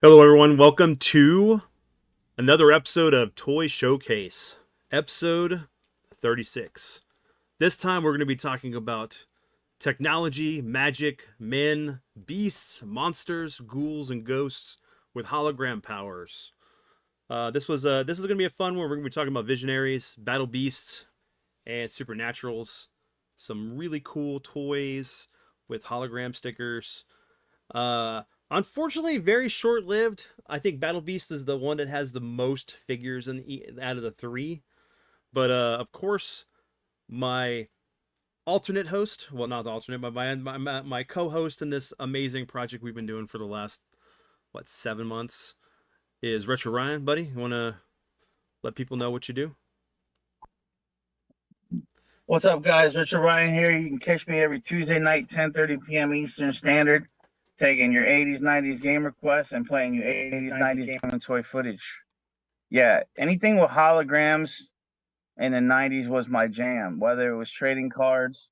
Hello, everyone. Welcome to another episode of Toy Showcase, episode 36. This time, we're going to be talking about technology, magic, men, beasts, monsters, ghouls, and ghosts with hologram powers. This is going to be a fun one. We're going to be talking about Visionaries, Battle Beasts, and Supernaturals. Some really cool toys with hologram stickers. Uh, Unfortunately, very short lived. I think Battle Beast is the one that has the most figures out of the three. But of course, my alternate host, well, not the alternate, but my co-host in this amazing project we've been doing for the last 7 months is Retro Ryan. Buddy, you want to let people know what you do? What's up, guys? Richard Ryan here. You can catch me every Tuesday night, 10:30 p.m. Eastern Standard, taking your 80s, 90s game requests and playing your 80s, 90s game and toy footage. Yeah, anything with holograms in the 90s was my jam, whether it was trading cards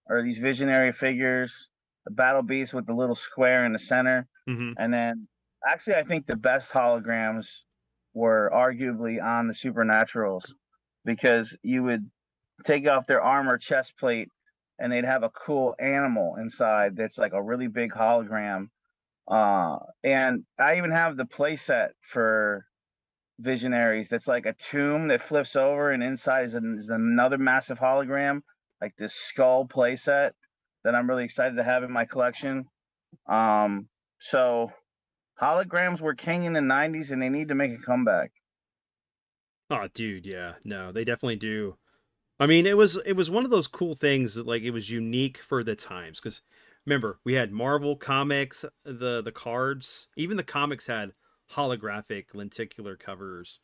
or these visionary figures, the Battle Beast with the little square in the center. Mm-hmm. And then, actually, I think the best holograms were arguably on the Supernaturals because you would take off their armor chest plate and they'd have a cool animal inside that's like a really big hologram. And I even have the playset for Visionaries that's like a tomb that flips over and inside is another massive hologram, like this skull playset that I'm really excited to have in my collection. So holograms were king in the 90s and they need to make a comeback. Oh, dude, yeah, no, they definitely do. I mean, it was one of those cool things that it was unique for the times because remember we had Marvel comics, the cards, even the comics had holographic lenticular covers.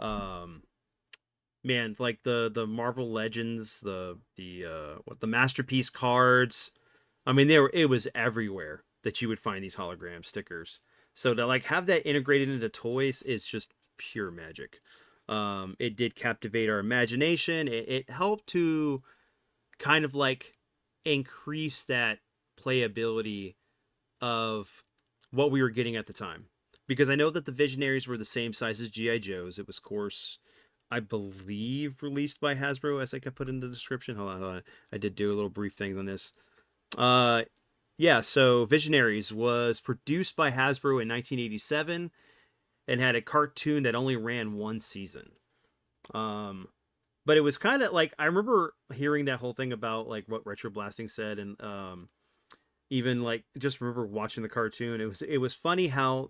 Um, man, like the Marvel Legends, the masterpiece cards. I mean, it was everywhere that you would find these hologram stickers. So to have that integrated into toys is just pure magic. It did captivate our imagination. It helped to kind of increase that playability of what we were getting at the time. Because I know that the Visionaries were the same size as G.I. Joe's. It was, of course, I believe, released by Hasbro, as I could put in the description. Hold on. I did do a little brief thing on this. Uh, yeah, so Visionaries was produced by Hasbro in 1987 and had a cartoon that only ran one season. Um, but it was kind of I remember hearing that whole thing about what Retro Blasting said, and even just remember watching the cartoon. It was funny how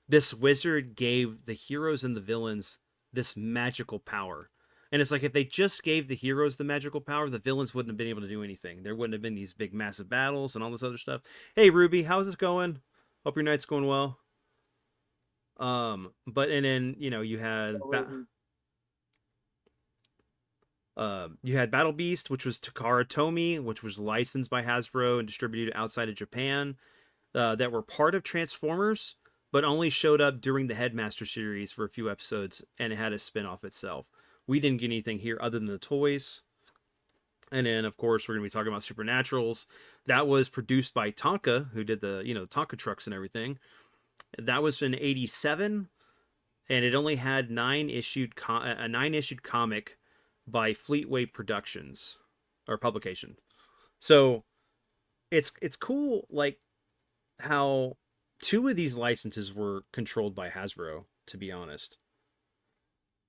this wizard gave the heroes and the villains this magical power. And it's if they just gave the heroes the magical power, the villains wouldn't have been able to do anything. There wouldn't have been these big massive battles and all this other stuff. Hey Ruby, how's it going? Hope your night's going well. But and then you had Battle Beast, which was Takara Tomy, which was licensed by Hasbro and distributed outside of Japan. That were part of Transformers, but only showed up during the Headmaster series for a few episodes, and it had a spin-off itself. We didn't get anything here other than the toys. And then, of course, we're going to be talking about Supernaturals. That was produced by Tonka, who did the Tonka trucks and everything. That was in '87, and it only had a 9-issued comic by Fleetway Productions or Publications. So it's cool, how two of these licenses were controlled by Hasbro. To be honest,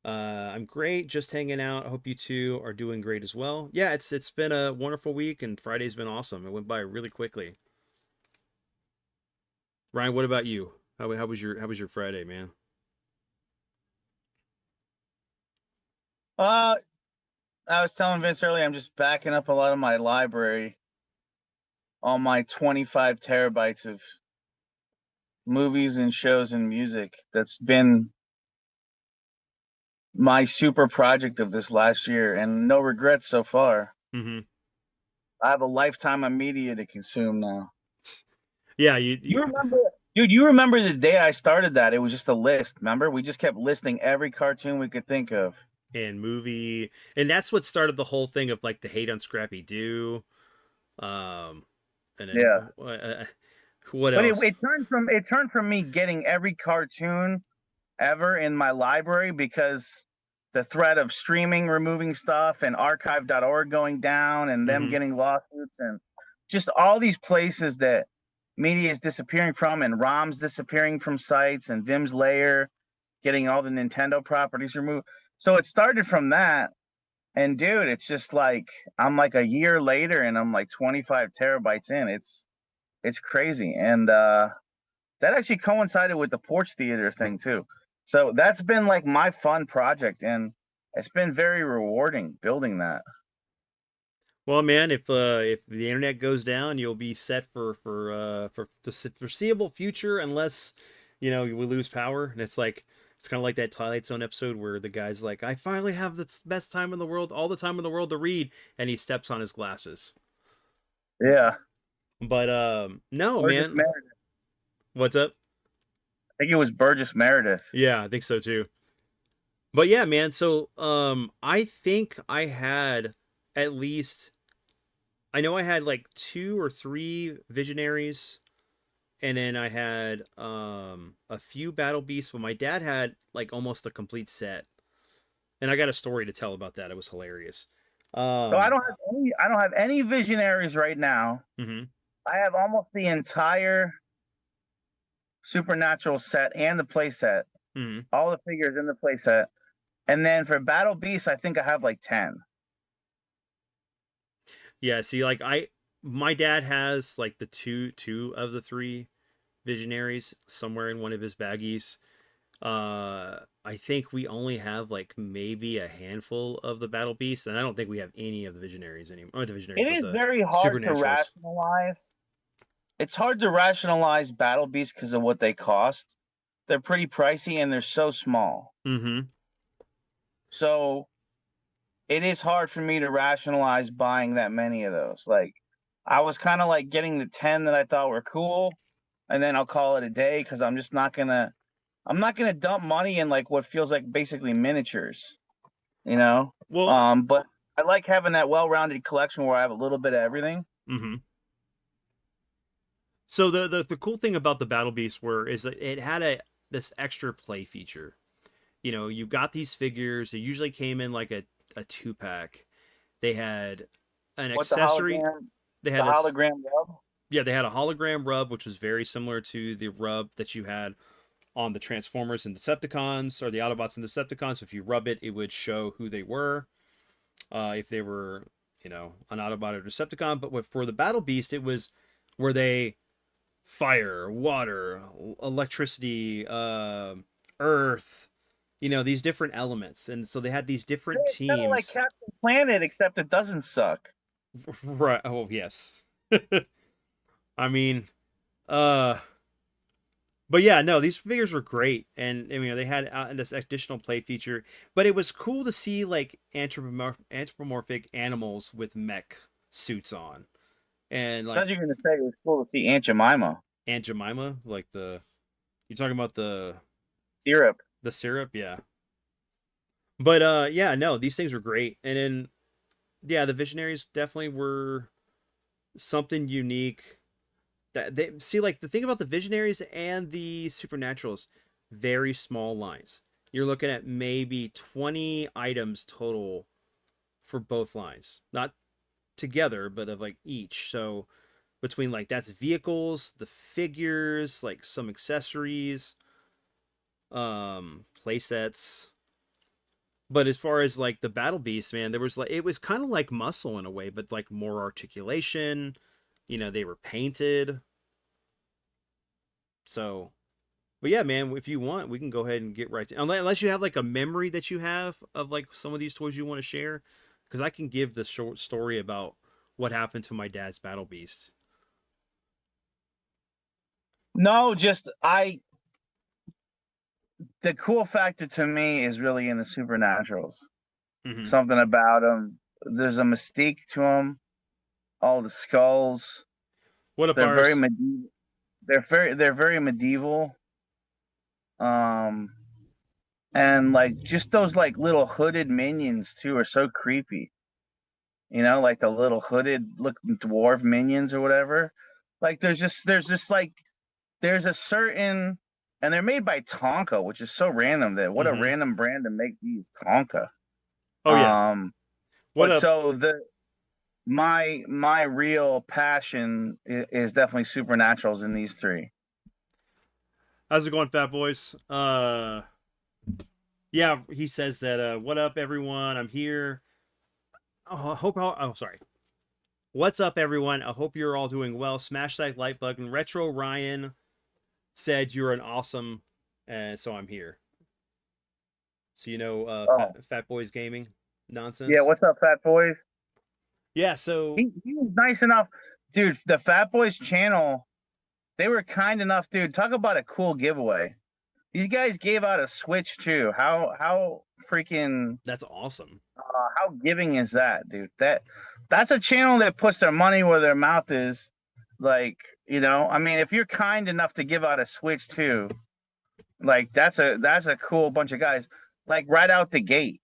I'm great, just hanging out. I hope you two are doing great as well. Yeah, it's been a wonderful week, and Friday's been awesome. It went by really quickly. Ryan, what about you? How was your Friday, man? Uh, I was telling Vince earlier, I'm just backing up a lot of my library on my 25 terabytes of movies and shows and music. That's been my super project of this last year, and no regrets so far. Mm-hmm. I have a lifetime of media to consume now. Yeah, You remember, dude? You remember the day I started that? It was just a list. Remember, we just kept listing every cartoon we could think of. and movie, and that's what started the whole thing of the hate on Scrappy Doo. Um, and then Yeah. What But else? it turned from me getting every cartoon ever in my library because the threat of streaming removing stuff and archive.org going down and them Mm-hmm. getting lawsuits and just all these places that media is disappearing from and ROMs disappearing from sites and Vim's layer getting all the Nintendo properties removed. So it started from that. And dude, it's just like I'm like a year later and I'm like 25 terabytes in. It's crazy. And that actually coincided with the Porch Theater thing too. So that's been like my fun project, and it's been very rewarding building that. Well, man, if the internet goes down, you'll be set for the foreseeable future, unless you know we lose power. And it's kind of like that Twilight Zone episode where the guy's like, "I finally have the best time in the world, all the time in the world to read," and he steps on his glasses. Yeah, But no, Burgess man, Meredith. what's up? I think it was Burgess Meredith. Yeah, I think so too. But yeah, man. So I think I had at least I know I had like two or three Visionaries, and then I had a few Battle Beasts. But my dad had like almost a complete set, and I got a story to tell about that. It was hilarious. So Um, I don't have any Visionaries right now. mhm, I have almost the entire Supernatural set and the play set, mhm. all the figures in the play set. And then for Battle Beasts, I think I have like 10. Yeah. See, like my dad has like the two of the three Visionaries somewhere in one of his baggies. I think we only have like maybe a handful of the Battle Beasts, and I don't think we have any of the Visionaries anymore. Not the Visionaries, It but is the very hard to Supernaturals. rationalize. It's hard to rationalize Battle Beasts because of what they cost. They're pretty pricey and they're so small. Mm-hmm. So it is hard for me to rationalize buying that many of those. Like I was kind of like getting the 10 that I thought were cool, and then I'll call it a day because I'm not gonna dump money in like what feels like basically miniatures, you know. Well, But I like having that well-rounded collection where I have a little bit of everything. mm-hmm. So the cool thing about the Battle Beast were is that it had a this extra play feature. You know, you got these figures. They usually came in like a 2 pack. They had an What accessory. They the had this hologram rub? Yeah, they had a hologram rub, which was very similar to the rub that you had on the Transformers and Decepticons, or the Autobots and Decepticons. So if you rub it, it would show who they were, if they were, you know, an Autobot or Decepticon. But for the Battle Beast, it was were they fire, water, electricity, earth, you know, these different elements. And so they had these different It's kind of like teams. Captain Planet, except it doesn't suck. Right. Oh, yes. I mean, uh, but yeah, no, these figures were great, and I mean they had this additional play feature. But it was cool to see like anthropomorphic animals with mech suits on, and I like thought you were going to say it was cool to see Aunt Jemima. Aunt Jemima, like the you're talking about Syrup. the syrup, yeah. But yeah, no, these things were great, and then yeah, the Visionaries definitely were something unique. That they see, like the thing about the Visionaries and the Supernaturals, very small lines. You're looking at maybe 20 items total for both lines, not together, but of like each. So between like that's vehicles, the figures, like some accessories, play sets. But as far as like the Battle Beast, man, there was like it was kind of like muscle in a way, but like more articulation. You know, they were painted. So, but yeah, man, if you want, we can go ahead and get right to unless you have like a memory that you have of like some of these toys you want to share, because I can give the short story about what happened to my dad's Battle Beast. No, just the cool factor to me is really in the Supernaturals. Mm-hmm. Something about them. There's a mystique to them. All the skulls. What up, They're very Iris? medieval. They're very medieval. Um, and like just those like little hooded minions too are so creepy. You know, like the little hooded looking dwarf minions or whatever. Like there's a certain, and they're made by Tonka, which is so random that what a Mm-hmm. random brand to make these Tonka. Oh yeah. Um, What but up? so my real passion is definitely supernaturals in these three. How's it going, Fat Boys? Yeah, he says that. What up, everyone? I'm here. Oh, I hope. Oh, sorry. What's up, everyone? I hope you're all doing well. Smash that like button. Retro Ryan said you're an awesome, and so I'm here. So Oh Fat Boys Gaming yeah, nonsense. what's up, Fat Boys? Yeah. So He was nice enough, dude. The Fat Boys channel, they were kind enough, dude. Talk about a cool giveaway. These guys gave out a Switch too. How freaking that's awesome. how giving is that, dude? That's a channel that puts their money where their mouth is. Like, I mean, if you're kind enough to give out a Switch too, like that's a cool bunch of guys. Like right out the gate.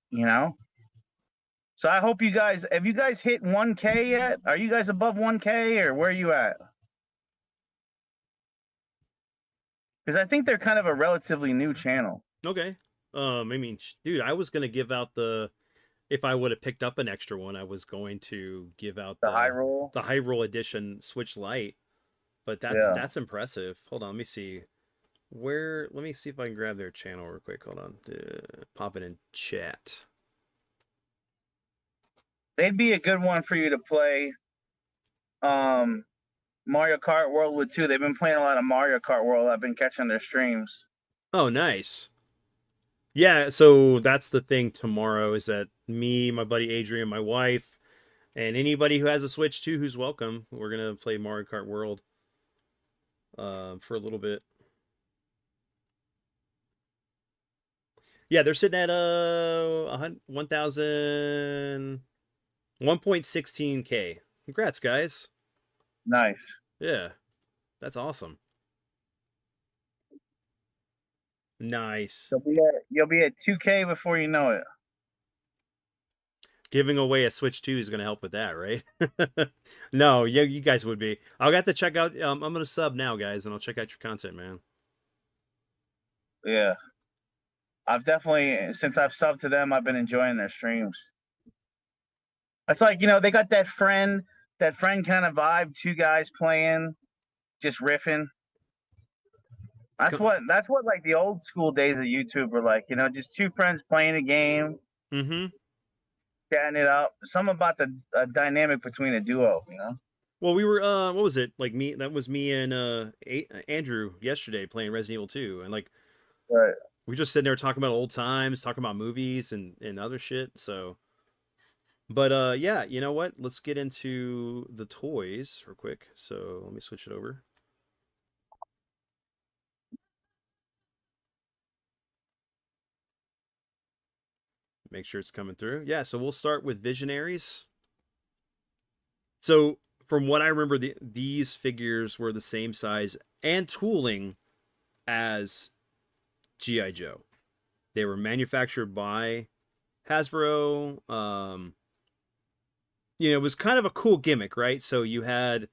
So I hope have you guys hit 1K yet? Are you guys above 1K or where are you at? Because I think they're kind of a relatively new channel. Okay. I mean, dude, I was gonna give out the if I would have picked up an extra one, I was going to give out The high the roll. the High Roll Edition Switch Lite. But that's Yeah. that's impressive. Hold on, let me see. Let me see if I can grab their channel real quick. Hold on. Pop it in chat. They'd be a good one for you to play um Mario Kart World with too. They've been playing a lot of Mario Kart World. I've been catching their streams. Oh, nice. Yeah, so that's the thing tomorrow is that me, my buddy Adrian, my wife, and anybody who has a Switch too who's welcome. We're gonna play Mario Kart World for a little bit. Yeah, they're sitting at 1,000 1.16K. Congrats, guys. Nice. Yeah, that's awesome. Nice. You'll be at 2K before you know it. Giving away a Switch 2 is going to help with that, right? No, yeah, you guys would be. I'll have to check out. I'm going to sub now, guys, and I'll check out your content, man. Yeah. I've definitely since I've subbed to them, I've been enjoying their streams. It's like, they got that friend kind of vibe, two guys playing, just riffing. That's what like the old school days of YouTube were like, just two friends playing a game, Mm-hmm. chatting it up. Something about the dynamic between a duo. Well, we were. What was it? Like me. That was me and Andrew yesterday playing Resident Evil 2, and like Right. we just sitting there talking about old times, talking about movies and other shit. So, but yeah, you know what? Let's get into the toys real quick. So let me switch it over. Make sure it's coming through. Yeah, so we'll start with Visionaries. So, from what I remember, these figures were the same size and tooling as G.I. Joe. They were manufactured by Hasbro. It was kind of a cool gimmick, right? So you had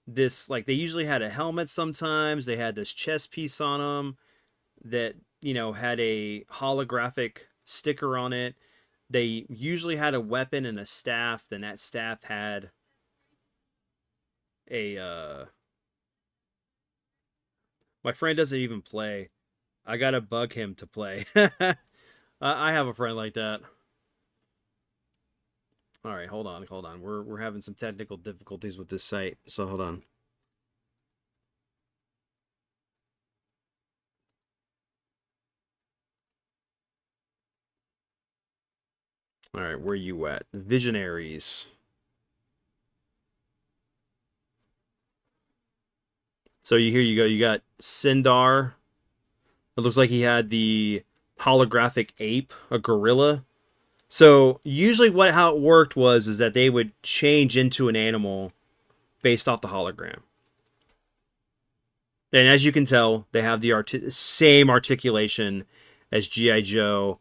this, like, they usually had a helmet sometimes. They had this chest piece on them that, had a holographic sticker on it. They usually had a weapon and a staff. Then that staff had my friend doesn't even play. I gotta bug him to play. I have a friend like that. All right, hold on. We're having some technical difficulties with this site, so hold on. All right, where you at? Visionaries. So here you go. You got Sindar. It looks like he had the holographic ape, a gorilla. So usually how it worked is that they would change into an animal based off the hologram. And as you can tell, they have the same articulation as G.I. Joe.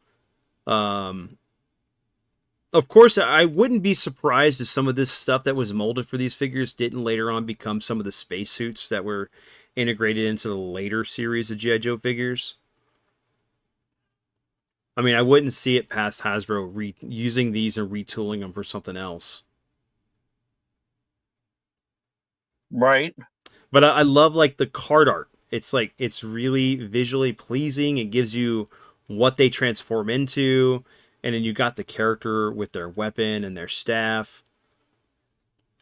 of course, I wouldn't be surprised if some of this stuff that was molded for these figures didn't later on become some of the spacesuits that were integrated into the later series of G.I. Joe figures. I mean, I wouldn't see it past Hasbro using these and retooling them for something else. Right. But I love like the card art. It's like it's really visually pleasing. It gives you what they transform into, and then you got the character with their weapon and their staff.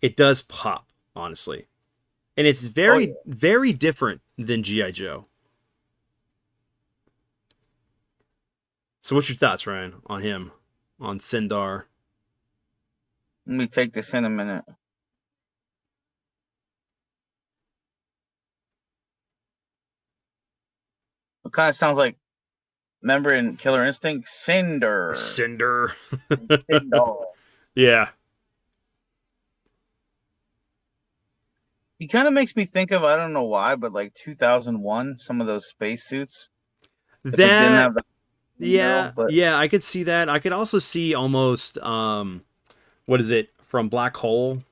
It does pop, honestly. And it's Oh very, yeah. very different than G.I. Joe. So what's your thoughts, Ryan, on him? On Sindar? Let me take this in a minute. It kind of sounds like, remember in Killer Instinct, Cinder. Cinder. Cinder. Yeah. He kind of makes me think of, I don't know why, but like 2001, some of those spacesuits. If it didn't That have the middle, yeah, but yeah, I could see that. I could also see almost what is it from Black Hole?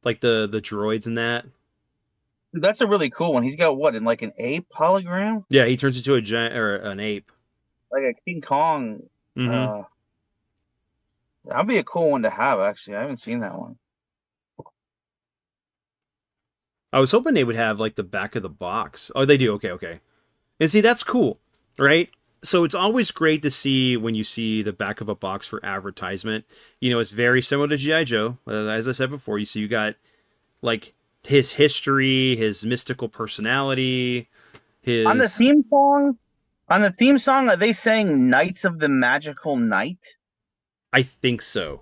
Like the droids in that. that's a really cool one. He's got what, in like an ape hologram? Yeah, he turns into a giant or an ape. Like a King Kong. Mm-hmm. That'd be a cool one to have, actually. I haven't seen that one. I was hoping they would have like the back of the box. Oh, they do. Okay, okay. And see, that's cool, right? So it's always great to see when you see the back of a box for advertisement. You know, it's very similar to GI Joe. As I said before, you got like his history, his mystical personality, On the his. theme song, are they saying Knights of the Magical Night? I think so.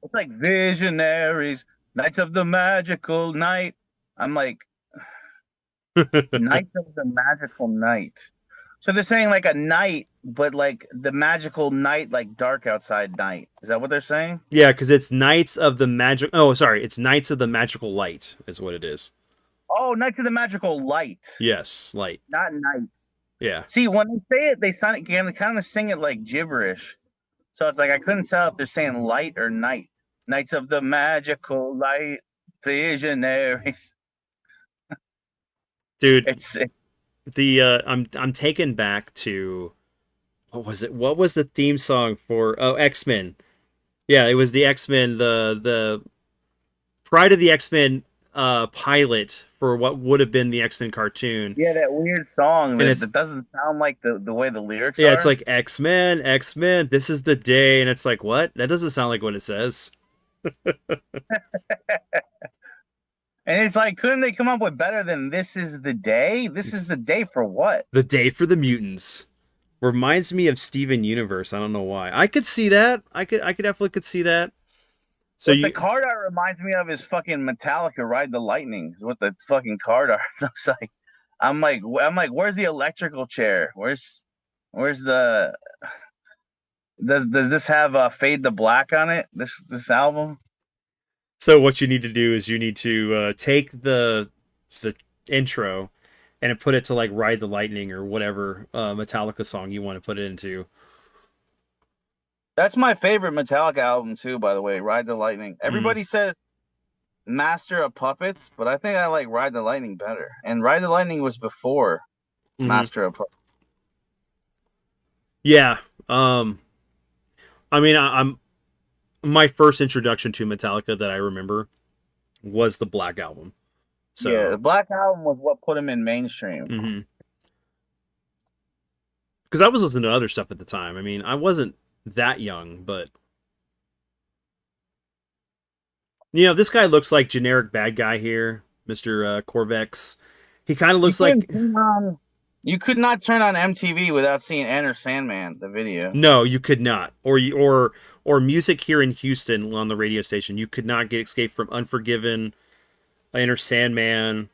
It's like Visionaries, Knights of the Magical Night. I'm like, Knights of the Magical Night. So they're saying like a night, but like the magical night, like dark outside night. Is that what they're saying? Yeah, because it's Knights of the Magic. Oh, sorry, it's Knights of the Magical Light is what it is. Oh, Knights of the Magical Light, Yes, light. not nights. Yeah. See, when they say it, they sound they kind of sing it like gibberish. So it's like I couldn't tell if they're saying light or night. Knights of the Magical Light, Visionaries. Dude, It's the I'm taken back to what was it? What was the theme song for X-Men? Yeah, it was the X-Men, the Pride of the X-Men pilot for what would have been the X-Men cartoon. yeah, that weird song And that doesn't sound like the way the lyrics yeah, are. it's like X-Men, X-Men, this is the day, and it's like, what? That doesn't sound like what it says. And it's like, couldn't they come up with better than "This is the day"? This is the day for what? The day for the mutants. Reminds me of Steven Universe. I don't know why. I could see that. I could definitely could see that. So What the you card art reminds me of is fucking Metallica "Ride the Lightning." Is what the fucking card art looks like. I'm like, where's the electrical chair? Where's the does this have Fade to Black on it? This album? so what you need to do is you need to take the intro and put it to like Ride the Lightning or whatever Metallica song you want to put it into. That's my favorite Metallica album too, by the way. "Ride the Lightning." Everybody says Master of Puppets, but I think I like "Ride the Lightning" better. And "Ride the Lightning" was before Mm-hmm. Master of Puppets. Yeah. I mean, I'm my first introduction to Metallica that I remember was the Black Album. Yeah, So, the Black Album was what put him in mainstream. because I was listening to other stuff at the time. I mean, I wasn't that young, but you know, this guy looks like generic bad guy here, Mister Corvex. He kind of You looks like you could not turn on MTV without seeing Enter Sandman, the video. no, you could not, or music here in Houston on the radio station. You could not get escape from Unforgiven, Enter Sandman,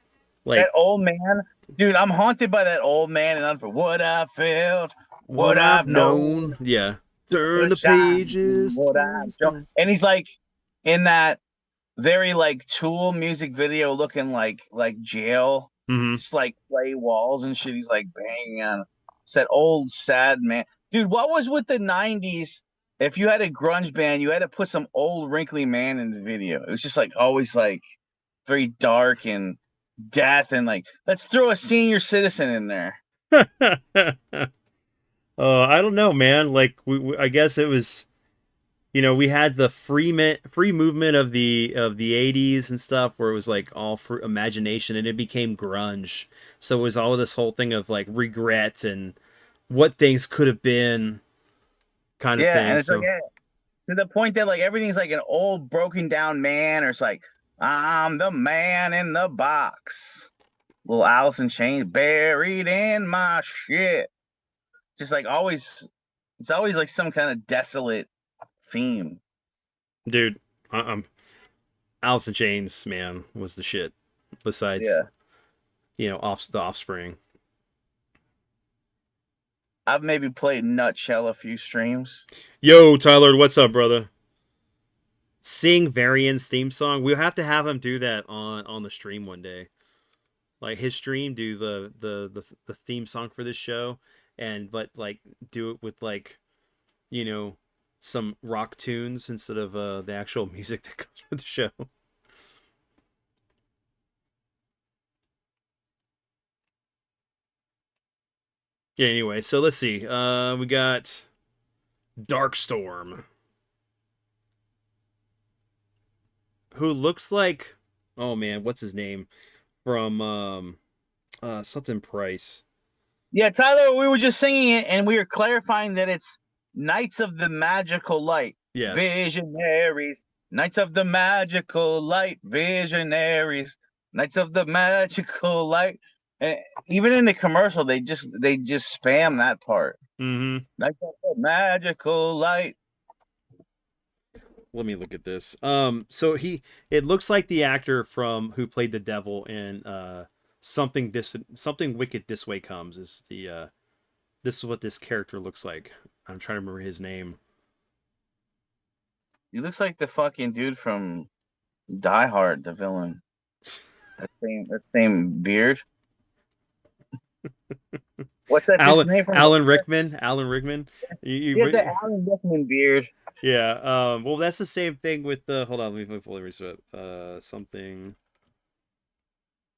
like That old man, dude, I'm haunted by that old man and for what I felt, what I've known. Yeah, turn the pages. what I've shown. And he's like in that very like Tool music video, looking like jail, Mm-hmm. just like clay walls and shit. He's like banging on. It's that old sad man, dude. What was with the '90s if you had a grunge band, you had to put some old wrinkly man in the video. It was just like always like very dark and death and like let's throw a senior citizen in there. I don't know, man. Like I guess it was, we had the free movement of the 80s and stuff where it was like all for imagination, and it became grunge. So it was all this whole thing of like regret and what things could have been kind of Yeah, thing. and it's like So yeah, to the point that like everything's like an old broken down man, or it's like I'm the man in the box. Little Alice in Chains buried in my shit. Just like always, it's always like some kind of desolate theme. dude, Alice in Chains, man, was the shit. Besides, Yeah. off the Offspring. I've maybe played Nutshell a few streams. Yo, Tyler, what's up, brother? Sing Varian's theme song. We'll have to have him do that on the stream one day. Like his stream, do the theme song for this show, and but like do it with like you know some rock tunes instead of the actual music that comes with the show. Yeah. Anyway, so let's see. We got Darkstorm, who looks like, oh man, what's his name from something Price. Yeah, Tyler, we were just singing it and we were clarifying that it's Knights of the Magical Light. Yes. Visionaries. Knights of the Magical Light. Visionaries. Knights of the Magical Light. And even in the commercial, they just spam that part. Mm-hmm. Knights of the Magical Light. Let me look at this. So it looks like the actor from who played the devil in something wicked this way comes is the this is what this character looks like. I'm trying to remember his name. He looks like the fucking dude from Die Hard, the villain. That same beard. What's that dude's Alan name from? Alan Rickman. Alan Rickman. He has the Alan Rickman beard. Yeah. Well, that's the same thing with the. Hold on. Let me restart. Something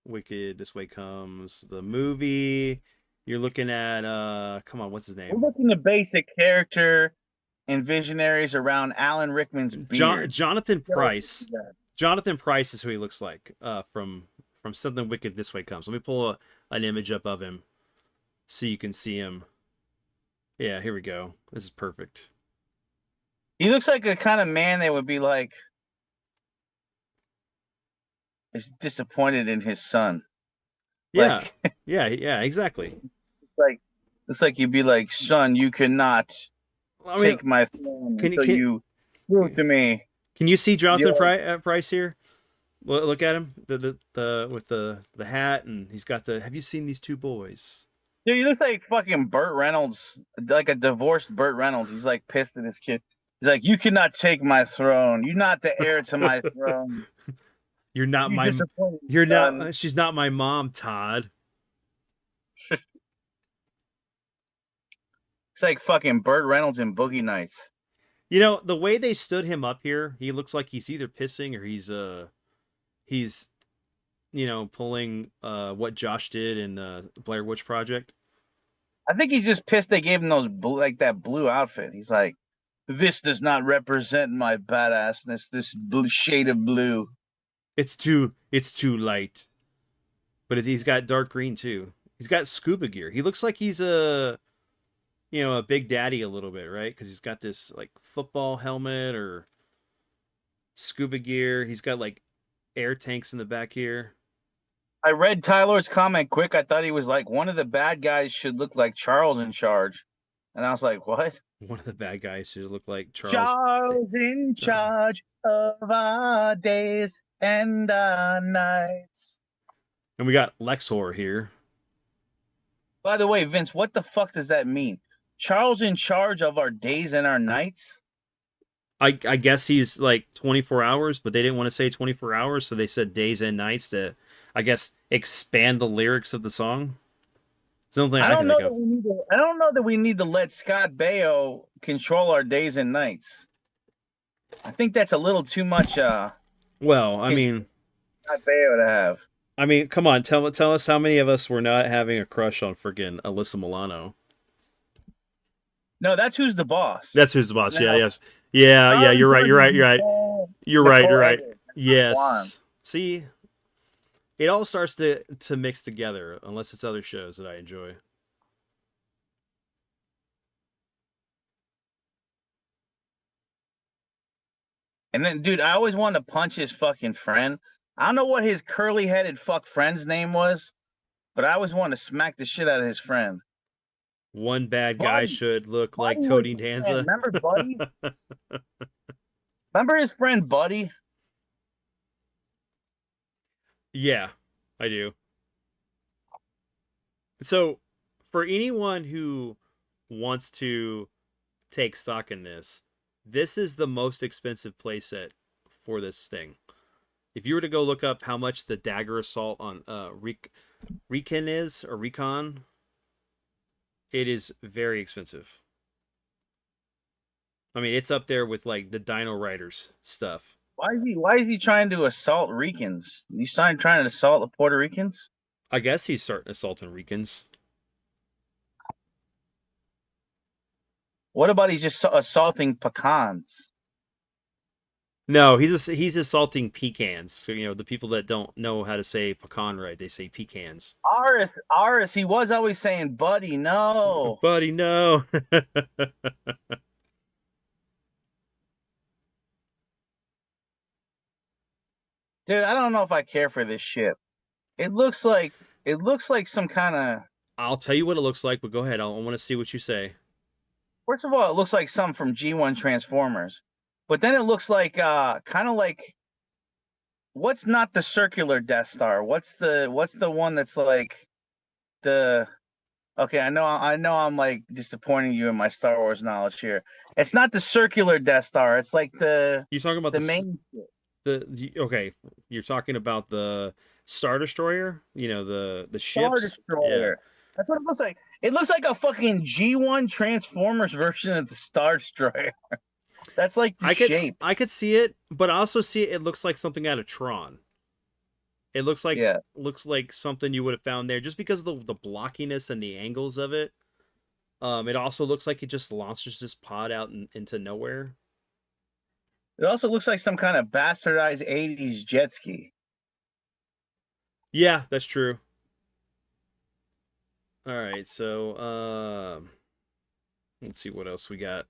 wicked this way comes the movie. You're looking at come on, what's his We're name? looking at basic character and Visionaries around Alan Rickman's beard. Jonathan Price. Jonathan Price is who he looks like from something wicked this way comes. Let me pull an image up of him so you can see him. Yeah, here we go. This is perfect. He looks like a kind of man that would be like is disappointed in his son. Yeah. Like, yeah, exactly. like looks like you'd be like, son, you cannot take my throne until you prove to me. Can you see Jonathan Price here? Look at him, the with the hat, and he's got the. Have you seen these two boys? Dude, he looks like fucking Burt Reynolds, like a divorced Burt Reynolds. He's like pissed at his kid. He's like, you cannot take my throne. You're not the heir to my throne. You're not my. You're not. She's not my mom, Todd. It's like fucking Burt Reynolds in Boogie Nights. The way they stood him up here, he looks like he's either pissing or he's pulling what Josh did in Blair Witch Project. I think he's just pissed they gave him those that blue outfit. He's like, this does not represent my badassness. This shade of blue. It's too light. But he's got dark green too. He's got scuba gear. He looks like he's a big daddy a little bit, right? Because he's got this like football helmet or scuba gear. He's got like air tanks in the back here. I read Tyler's comment quick. I thought he was like, one of the bad guys should look like Charles in Charge. And I was like, what? One of the bad guys should look like Charles. Charles in charge of our days and our nights. And we got Lexor here. By the way, Vince, what the fuck does that mean? Charles in charge of our days and our nights? I guess he's like 24 hours, but they didn't want to say 24 hours, so they said days and nights to, I guess, expand the lyrics of the song. It's the only thing I I don't can know think that of. we need to. I don't know that we need to let Scott Baio control our days and nights. I think that's a little too much. Well, Control Scott Baio to have. come on, tell us how many of us were not having a crush on friggin' Alyssa Milano. No, that's Who's the Boss. That's who's the boss. Yeah, No, yes, yeah, yeah. Harley You're right. Quinn You're is right. You're right. You're right. You're Nicole right. Eggers. Blonde. Yes. See, it all starts to mix together, unless it's other shows that I enjoy. And then, dude, I always wanted to punch his fucking friend. I don't know what his curly-headed fuck friend's name was, but I always wanted to smack the shit out of his friend. One bad guy Buddy. should look like Buddy was Tony his friend. Danza. Remember Buddy? Remember his friend Buddy? Yeah, I do. So, for anyone who wants to take stock in this, this is the most expensive playset for this thing. If you were to go look up how much the dagger assault on Recon is, or Recon, it is very expensive. I mean, it's up there with like the Dino Riders stuff. Why is he trying to assault Ricans? He's trying to assault the Puerto Ricans? I guess he's starting assaulting Ricans. What about he's just assaulting pecans? No, he's assaulting pecans. So, the people that don't know how to say pecan right, they say pecans. Aris, he was always saying, buddy, no. Buddy, no. Dude, I don't know if I care for this ship. It looks like some kind of. I'll tell you what it looks like, but go ahead. I want to see what you say. First of all, it looks like some from G1 Transformers, but then it looks like kind of like what's not the circular Death Star? What's the one that's like the okay, I know I'm like disappointing you in my Star Wars knowledge here. It's not the circular Death Star. It's like You talking about the main okay? You're talking about the Star Destroyer. The Star ships. Destroyer. Yeah. That's what it looks like. It looks like a fucking G1 Transformers version of the Star Destroyer. That's like the shape. I could see it, but I also see it looks like something out of Tron. It looks like something you would have found there just because of the blockiness and the angles of it. It also looks like it just launches this pod out into nowhere. It also looks like some kind of bastardized 80s jet ski. Yeah, that's true. All right, so let's see what else we got.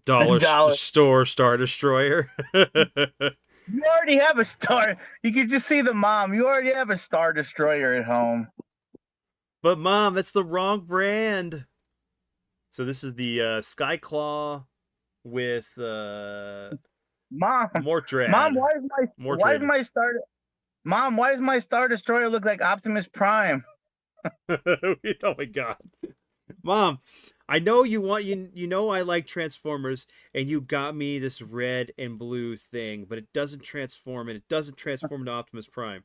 Dollar store Star Destroyer. You already have a star. You can just see the mom. You already have a Star Destroyer at home. But Mom, it's the wrong brand. So this is the Skyclaw with Mom, Mortrad. Mom, why does my Star Destroyer look like Optimus Prime? Oh my god. Mom, I know you know I like Transformers, and you got me this red and blue thing, but it doesn't transform, and it doesn't transform to Optimus Prime.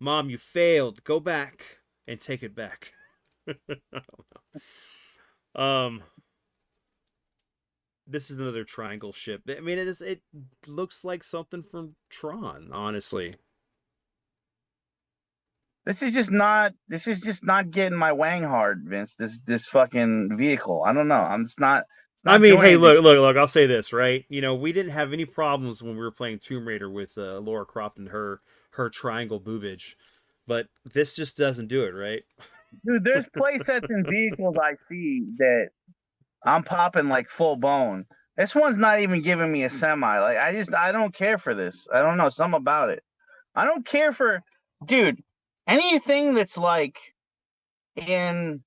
Mom, you failed. Go back and take it back. I don't know. This is another triangle ship. I mean, it looks like something from Tron, honestly. This is just not getting my wang hard, Vince. This fucking vehicle. I don't know. It's not I mean, hey, anything. look. I'll say this, right? We didn't have any problems when we were playing Tomb Raider with Laura Croft and her triangle boobage, but this just doesn't do it, right? Dude, there's play sets and vehicles I see that I'm popping like full bone. This one's not even giving me a semi. Like I don't care for this. I don't know, something about it. I don't care for, dude, anything that's like in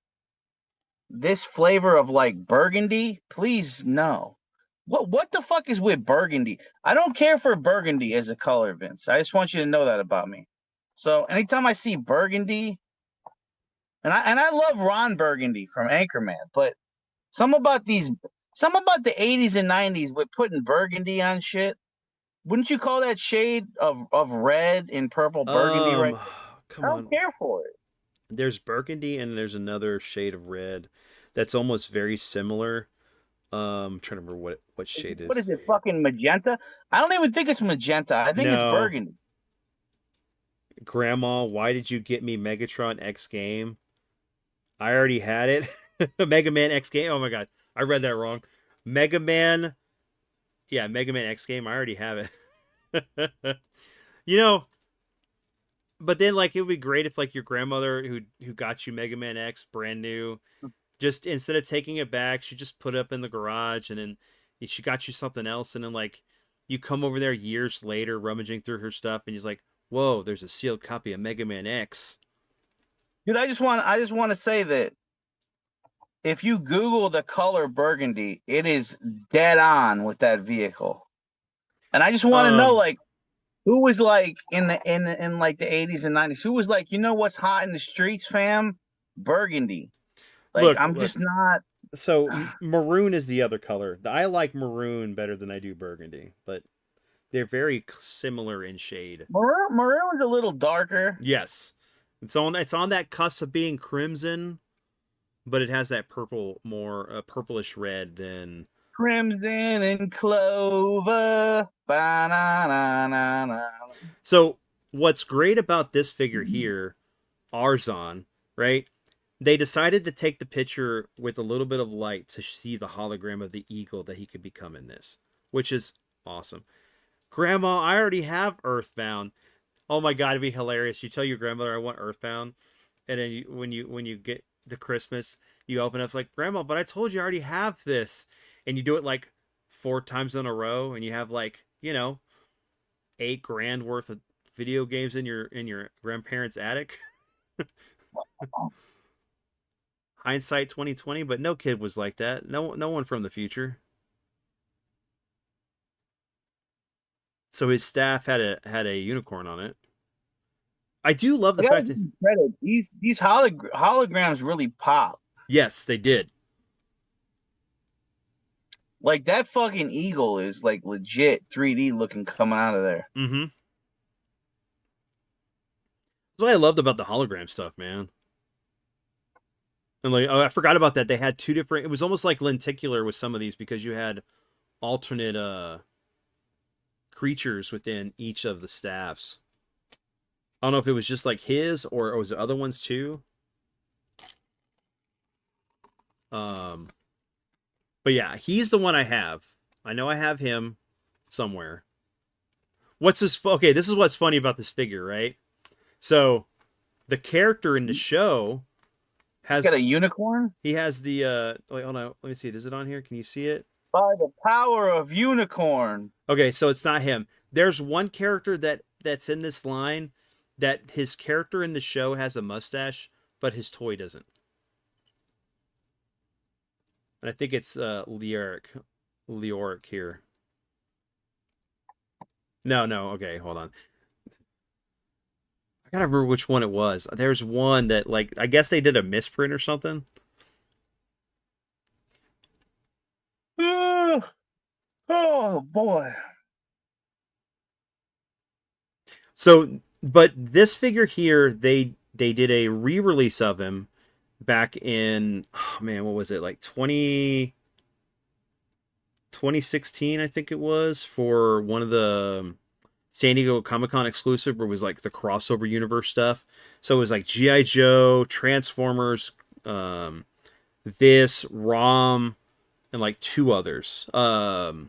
this flavor of like burgundy, please no. What the fuck is with burgundy? I don't care for burgundy as a color, Vince. I just want you to know that about me. So anytime I see burgundy, and I love Ron Burgundy from Anchorman, but some about the 80s and 90s with putting burgundy on shit. Wouldn't you call that shade of red and purple burgundy right? Come I on. don't care for it. There's burgundy and there's another shade of red that's almost very similar. I'm trying to remember what shade it What is. is it? Fucking magenta? I don't even think it's magenta. I think it's No, burgundy. Grandma, why did you get me Megatron X game? I already had it. Mega Man X game. Oh my god, I read that wrong. Mega Man. Yeah, Mega Man X game. I already have it. you know, but then like it would be great if like your grandmother who got you Mega Man X brand new, just instead of taking it back, she just put it up in the garage and then she got you something else, and then like you come over there years later rummaging through her stuff and you're like, whoa, there's a sealed copy of Mega Man X. Dude, I just want to say that if you Google the color burgundy, it is dead on with that vehicle. And I just want to know, Um, like, who was like in like the 80s and 90s, who was like, you know what's hot in the streets, fam? Burgundy. Like, look, I'm look. just not. So maroon is the other color. I like maroon better than I do burgundy, but they're very similar in shade. Maroon's a little darker. Yes, it's on that cusp of being crimson, but it has that purple, more purplish red than. Crimson and clover. Ba-na-na-na-na. So what's great about this figure here, Arzon, right? They decided to take the picture with a little bit of light to see the hologram of the eagle that he could become in this, which is awesome. Grandma, I already have Earthbound. Oh my god, it'd be hilarious. You tell your grandmother I want Earthbound, and then when you get to Christmas, you open up it's like, Grandma, but I told you I already have this, and you do it like 4 times in a row, and you have like 8 grand worth of video games in your grandparents' attic. Hindsight 2020, but no kid was like that. No one from the future. So his staff had a unicorn on it. I do love I the gotta fact give that you credit. These holograms really pop. yes, they did. Like that fucking eagle is like legit 3D looking coming out of there. Mm-hmm. That's what I loved about the hologram stuff, man. And like, oh, I forgot about that. They had two different. It was almost like lenticular with some of these because you had alternate creatures within each of the staffs. I don't know if it was just like his or was there other ones too. Um, but yeah, he's the one I have. I know I have him somewhere. What's this? Okay, this is what's funny about this figure, right? So the character in the show Got has a unicorn? he has the wait, hold on, let me see. Is it on here? Can you see it? By the power of unicorn. Okay, so it's not him. There's one character that's in this line that his character in the show has a mustache, but his toy doesn't. And I think it's Leoric here. No, no, okay, hold on. I gotta remember which one it was. There's one that like I guess they did a misprint or something. Oh, oh boy. So, but this figure here, they did a re-release of him back in, oh man, what was it, like 2016, I think it was, for one of the San Diego Comic-Con exclusive where it was like the crossover universe stuff. So it was like G.I. Joe, Transformers, this, ROM, and like two others. Was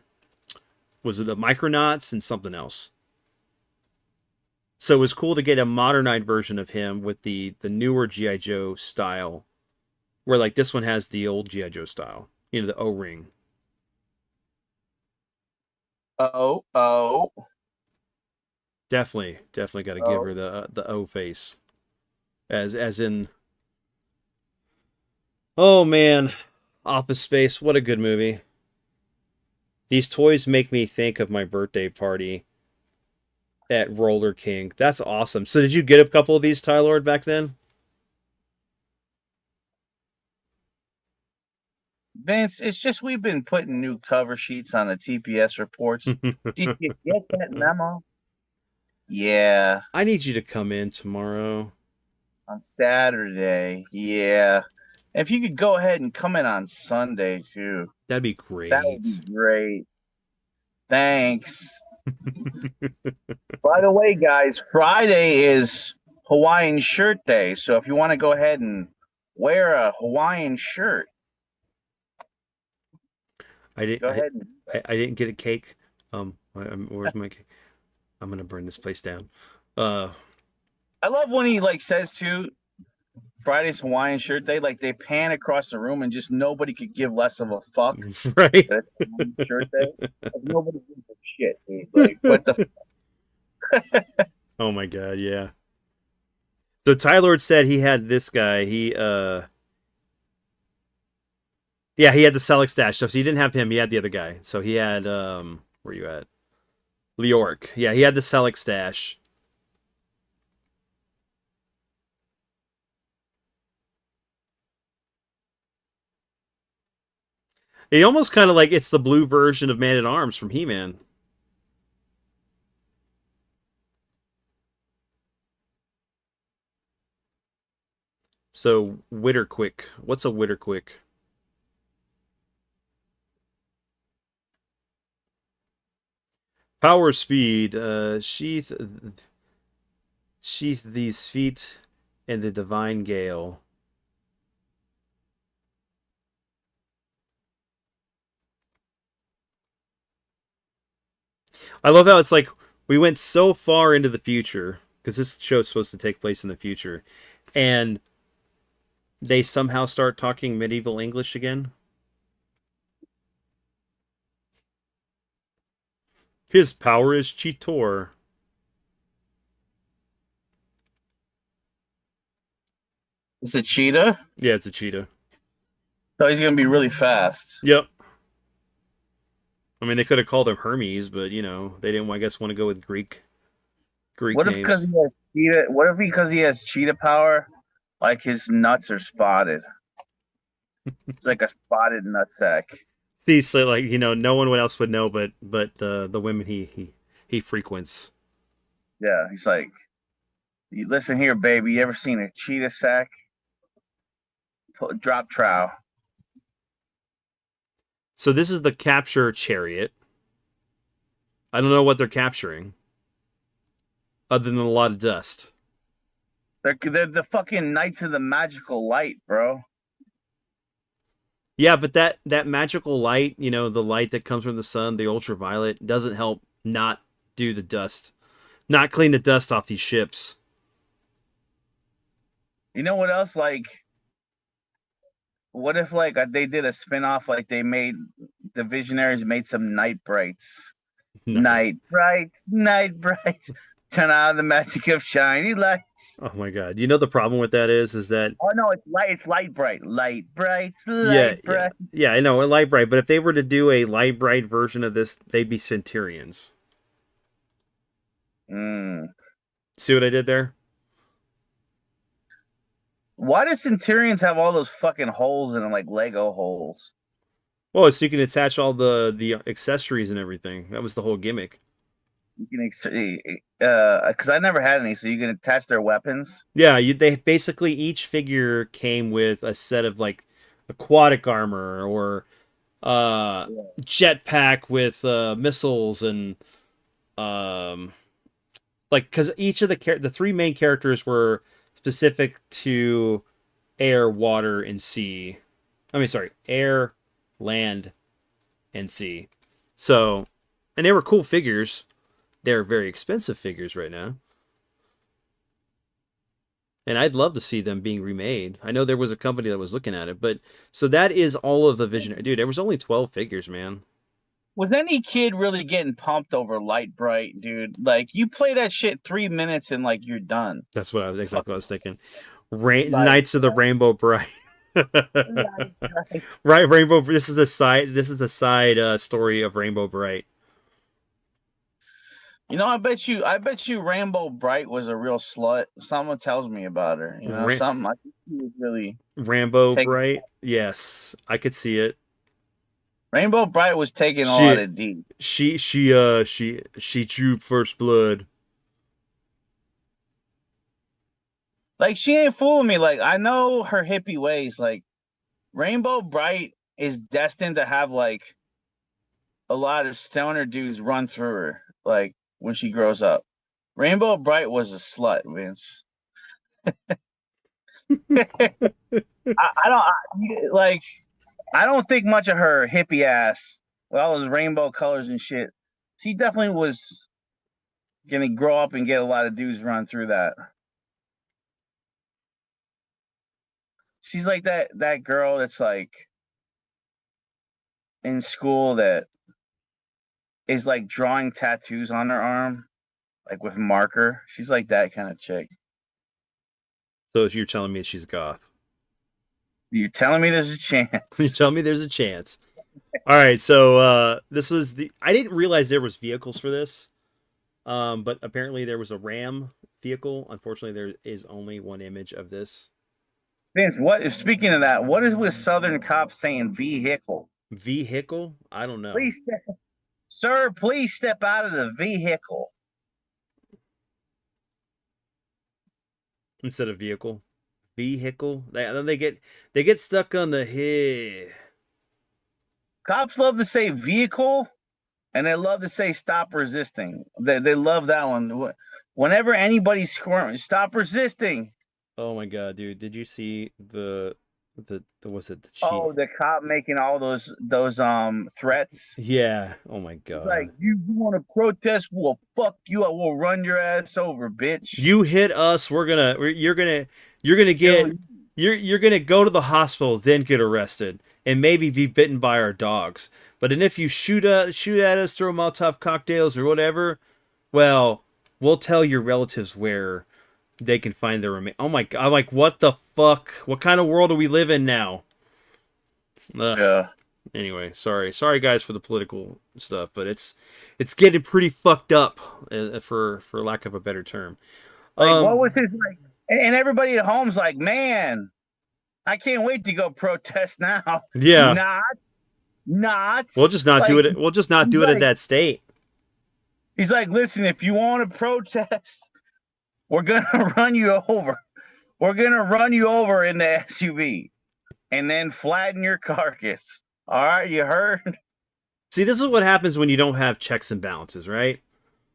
it the Micronauts and something else? So it was cool to get a modernized version of him with the newer G.I. Joe style, where like this one has the old G.I. Joe style, the O-ring. Oh, oh, Definitely got to give her oh. the O face, as in, oh man, Office Space, what a good movie. These toys make me think of my birthday party at Roller King. That's awesome. So did you get a couple of these, Tylord, back then? Vince, it's just we've been putting new cover sheets on the TPS reports. Did you get that memo? Yeah. I need you to come in tomorrow. On Saturday, yeah. If you could go ahead and come in on Sunday too, That'd be that would be great. great. Thanks. By the way, guys, Friday is Hawaiian Shirt Day. So if you want to go ahead and wear a Hawaiian shirt, I didn't. go ahead and I didn't get a cake. Where's my cake? I'm gonna burn this place down. Uh, I love when he like says to Friday's Hawaiian Shirt Day, like they pan across the room and just nobody could give less of a fuck right. that it's Hawaiian Shirt Day. Like, nobody gives a shit, dude. Like what the Oh my god, yeah. So Tylord said he had this guy. Yeah, he had the Selleck stash. So he didn't have him. He had the other guy. So he had where you at? Leoric. Yeah, he had the Selleck stash. He almost kind of like it's the blue version of Man at Arms from He-Man. So Witterquick. What's a Witterquick? Power speed. Sheath these feet in the divine gale. I love how it's like we went so far into the future because this show's supposed to take place in the future, and they somehow start talking medieval English again. His power is Cheetor. it's a cheetah, Yeah, it's a cheetah. so he's gonna be really fast. Yep. I mean, they could have called him Hermes, but you know they didn't. I guess want to go with Greek What if because names. he has cheetah? What if because he has cheetah power, like his nuts are spotted? It's like a spotted nutsack. See, so like no one else would know, but the women he frequents. Yeah, he's like, listen here, baby. You ever seen a cheetah sack? Drop trow. So this is the capture chariot. I don't know what they're capturing, other than a lot of dust. They're the fucking Knights of the Magical Light, bro. Yeah, but that magical light, the light that comes from the sun, the ultraviolet, doesn't help not do the dust, not clean the dust off these ships. You know what else? Like, what if like they did a spinoff? Like they made the Visionaries made some night brights. No. Night brights, night brights. Turn on the magic of shiny lights. Oh my god. You know the problem with that is that Oh no, it's light. It's light bright. Light brights, yeah, light yeah. bright. Yeah, I know, a light bright, but if they were to do a light bright version of this, they'd be Centurions. Mm. See what I did there? Why do Centurions have all those fucking holes in them, like Lego holes? Well, so you can attach all the accessories and everything. That was the whole gimmick. You can, because I never had any, so you can attach their weapons. Yeah, they basically each figure came with a set of like aquatic armor or Yeah. jetpack with missiles and um like because each of the three main characters were specific to air, water, and sea. I mean, sorry, air, land, and sea. So, and they were cool figures. They're very expensive figures right now. And I'd love to see them being remade. I know there was a company that was looking at it, but so that is all of the Visionary. Dude, there was only 12 figures, man. Was any kid really getting pumped over Light Bright, dude? Like you play that shit 3 minutes and like you're done. That's what I was exactly what I was thinking. Like Knights of the Rainbow Bright. Light Bright. Right, Rainbow. This is a side. This is a side story of Rainbow Bright. I bet you Rainbow Bright was a real slut. Someone tells me about her. Ra- Something I think she was really Rambo taking. Bright. Yes, I could see it. Rainbow Bright was taking a lot She, of D. she drew first blood. Like she ain't fooling me. Like I know her hippie ways. Like Rainbow Bright is destined to have like a lot of stoner dudes run through her. Like when she grows up, Rainbow Bright was a slut, Vince. I don't like. I don't think much of her hippie ass with all those rainbow colors and shit. She definitely was gonna grow up and get a lot of dudes run through that. She's like that girl that's like in school that is like drawing tattoos on her arm, like with marker. She's like that kind of chick. So if you're telling me she's goth, You're telling me there's a you chance? tell me there's a chance. All right, so this was the. I didn't realize there was vehicles for this, but apparently there was a Ram vehicle. Unfortunately, there is only one image of this Vince, what is speaking of that? What is with Southern cops saying vehicle? vehicle. I don't know. Please, sir, please step out of the vehicle. Instead of vehicle, vehicle. They get stuck on the hey. Cops love to say vehicle and they love to say stop resisting. They love that one. Whenever anybody's squirming, stop resisting. Oh my god, dude! Did you see the was it the cheat? Oh, the cop making all those threats. Yeah. Oh my He's like, god. you want to protest? Well, fuck you. I will run your ass over, bitch. You hit us. You're gonna Kill get you. you're gonna go to the hospital, then get arrested, and maybe be bitten by our dogs. But then if you shoot at us, throw Molotov cocktails or whatever, well, we'll tell your relatives where they can find their remain. Oh my god! I'm like, what the fuck? What kind of world do we live in now? Ugh. Yeah. Anyway, sorry guys for the political stuff, but it's getting pretty fucked up, for lack of a better term. Like, what Um, was his like? And everybody at home's like, man, I can't wait to go protest now. yeah, Not, not we'll just not do like it. We'll just not he's do it at like that state. he's like, listen, if you want to protest, we're gonna run you over. We're gonna run you over in the SUV and then flatten your carcass. All right, you heard? See, this is what happens when you don't have checks and balances, right?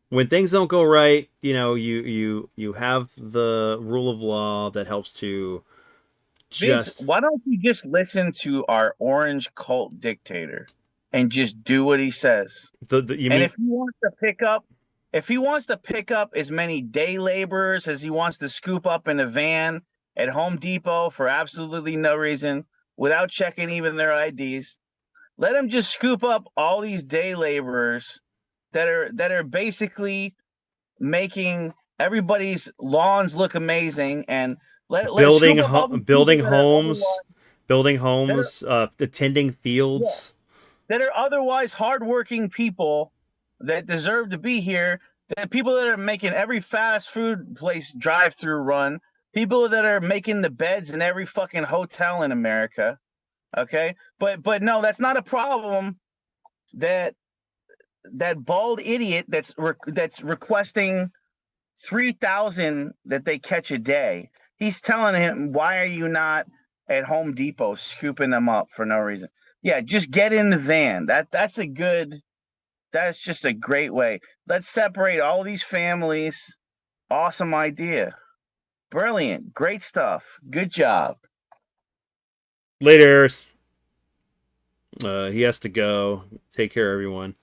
When things don't go right, you have the rule of law that helps to Vince, just why don't you just listen to our orange cult dictator and just do what he says? the you And mean if he wants to pick up as many day laborers as he wants to scoop up in a van at Home Depot for absolutely no reason, without checking even their IDs, let him just scoop up all these day laborers that are basically making everybody's lawns look amazing, and let scoop up all these people building that are otherwise homes, building that are homes, attending yeah, fields. that are otherwise hardworking people that deserve to be here. The people that are making every fast food place drive-through run, people that are making the beds in every fucking hotel in America. Okay, but no, that's not a problem. That that bald idiot that's requesting 3,000 that they catch a day. He's telling him, why are you not at Home Depot scooping them up for no reason? Yeah, just get in the van. That's just a great way. Let's separate all these families. Awesome idea. Brilliant. Great stuff. Good job. Later. He has to go. Take care, everyone.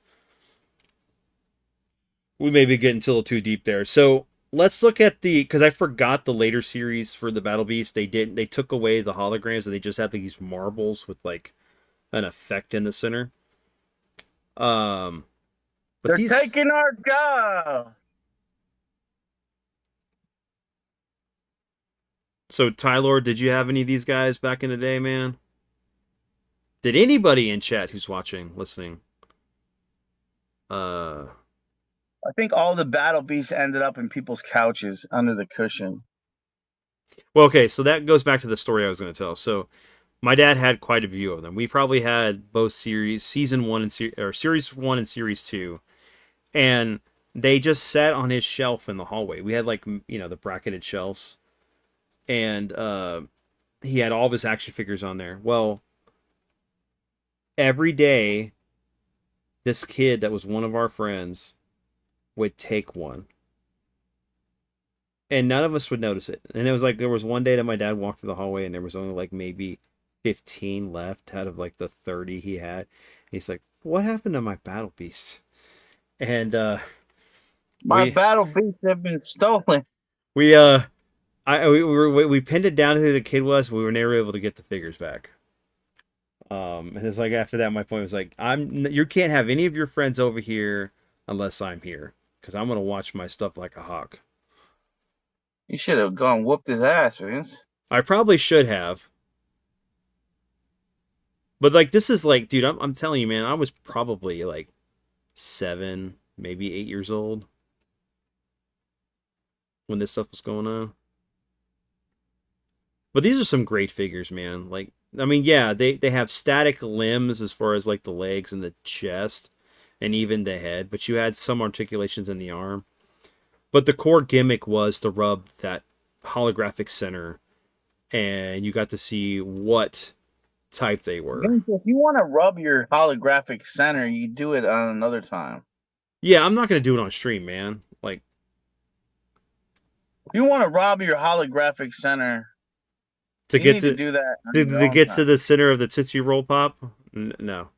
We may be getting a little too deep there. So let's look at because I forgot the later series for the Battle Beast. They took away the holograms and they just had these marbles with like an effect in the center. Um, but They're these. taking our job. So Tyler, did you have any of these guys back in the day, man? Did anybody in chat who's watching, listening? I think all the battle beasts ended up in people's couches under the cushion. Well, okay, so that goes back to the story I was going to tell. So my dad had quite a few of them. We probably had both season 1 or series 1 and series 2, and they just sat on his shelf in the hallway. We had like the bracketed shelves, and he had all of his action figures on there. Well, every day, this kid that was one of our friends would take one, and none of us would notice it. And it was like there was one day that my dad walked through the hallway, and there was only like maybe 15 left out of like the 30 he had. And he's like, "What happened to my battle beast?" And My we battle beasts have been stolen. we we pinned it down to who the kid was, but we were never able to get the figures back. And it's like after that, my point was like, you can't have any of your friends over here unless I'm here, because I'm gonna watch my stuff like a hawk. You should have gone whooped his ass, Vince. I probably should have, but like this is like, dude, I'm telling you, man, I was probably like 7, maybe 8 years old when this stuff was going on. But these are some great figures, man. Like, I mean, yeah, they have static limbs as far as like the legs and the chest and even the head, but you had some articulations in the arm. But the core gimmick was to rub that holographic center, and you got to see what type they were. Vince, if you want to rub your holographic center, you do it on another time. Yeah, I'm not gonna do it on stream, man. Like, If you want to rub your holographic center, to you get need to to do that on to, your to own get to time. the center of the Tootsie Roll Pop. No.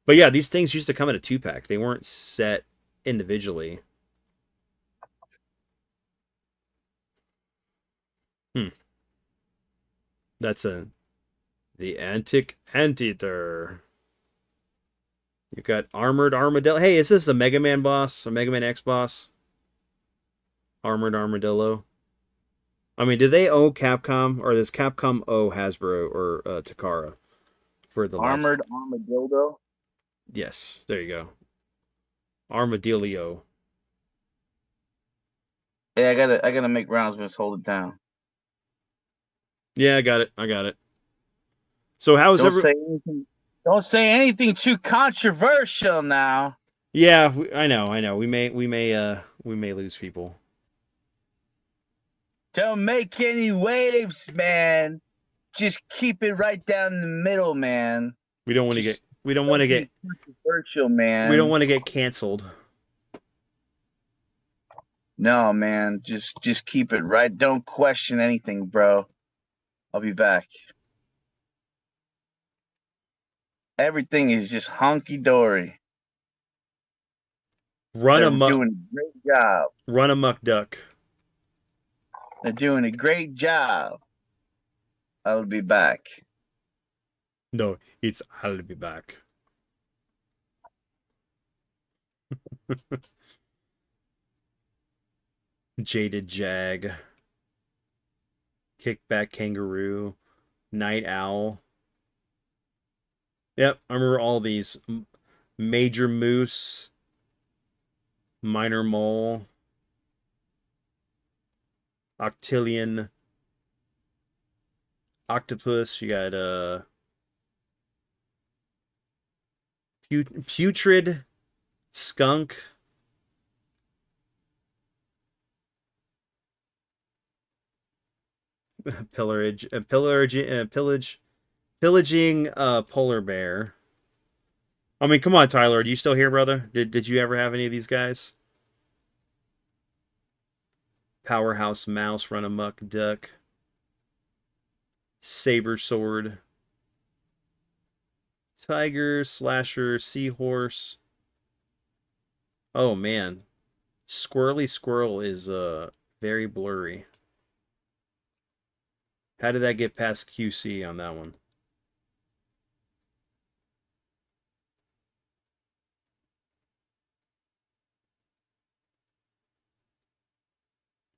But yeah, these things used to come in a 2-pack. They weren't set individually. Hmm. That's the Antic Anteater. You got Armored Armadillo. Hey, is this the Mega Man boss? A Mega Man X boss? Armored Armadillo. I mean, do they owe Capcom, or does Capcom owe Hasbro or Takara for the license? Armored armadillo. Yes, there you go. Armadillo. Yeah, I gotta make rounds, Vince. Hold it down. Yeah, I got it. I got it. So how's Don't every? say anything. Don't say anything too controversial now. Yeah, I know. I know. We may lose people. Don't make any waves, man. Just keep it right down the middle, man. We don't want to get. Just We don't want don't to be get. controversial, We don't man. want to get canceled. No, man. Just keep it right. Don't question anything, bro. I'll be back. Everything is just hunky dory. Run They're amok. doing a great job. Run amok, duck. They're doing a great job. I'll be back. No, it's I'll be back. Jaded Jag. Kickback Kangaroo. Night Owl. Yep, I remember all these. Major Moose. Minor Mole. Octillion. Octopus. You got Putrid. Skunk. Pillaging polar bear. I mean, come on, Tyler. Are you still here, brother? Did you ever have any of these guys? Powerhouse mouse, run amok duck, saber sword, tiger, slasher, seahorse. Oh man, squirrely squirrel is very blurry. How did that get past QC on that one?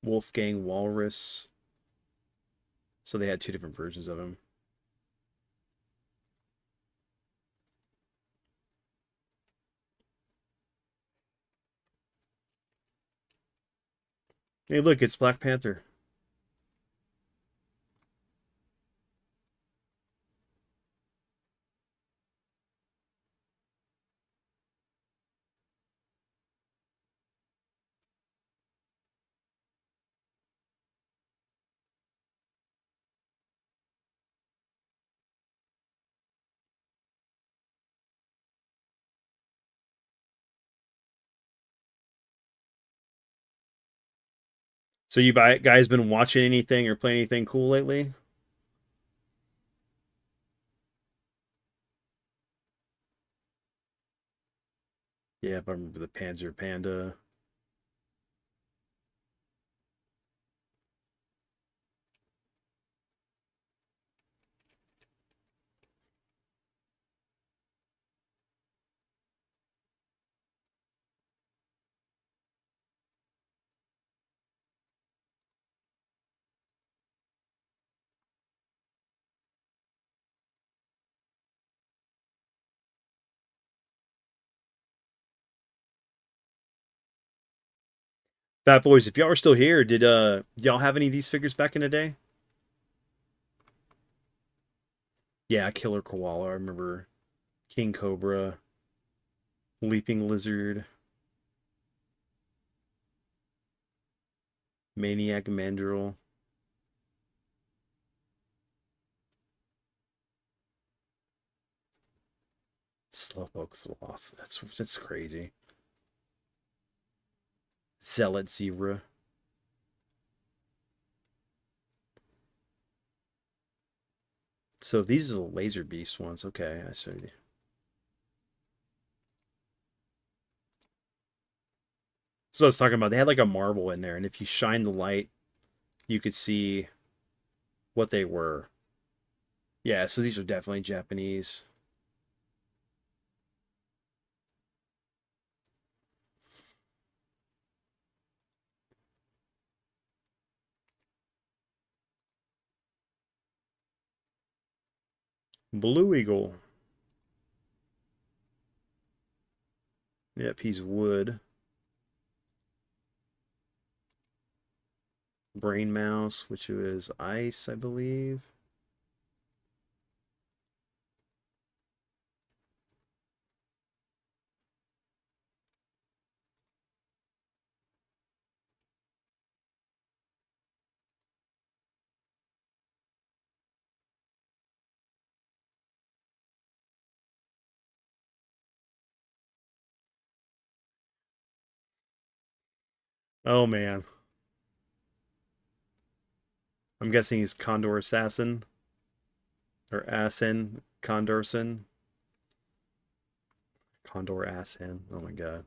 Wolfgang Walrus. So they had two different versions of him. Hey, look, it's Black Panther. So guys been watching anything or playing anything cool lately? Yeah, I remember the Panzer Panda. Fat Boys, if y'all are still here, did y'all have any of these figures back in the day? Yeah, Killer Koala. I remember King Cobra, Leaping Lizard, Maniac Mandrill. Slowpoke Sloth. That's crazy. Zealot Zebra. So these are the Laser Beast ones. Okay, I see. So I was talking about they had like a marble in there, and if you shine the light, you could see what they were. Yeah, so these are definitely Japanese. Blue Eagle. Yep, he's wood. Brain Mouse, which is ice, I believe. Oh man. I'm guessing he's Condor Assassin or Assassin Condorson. Condor Assassin. Oh my god.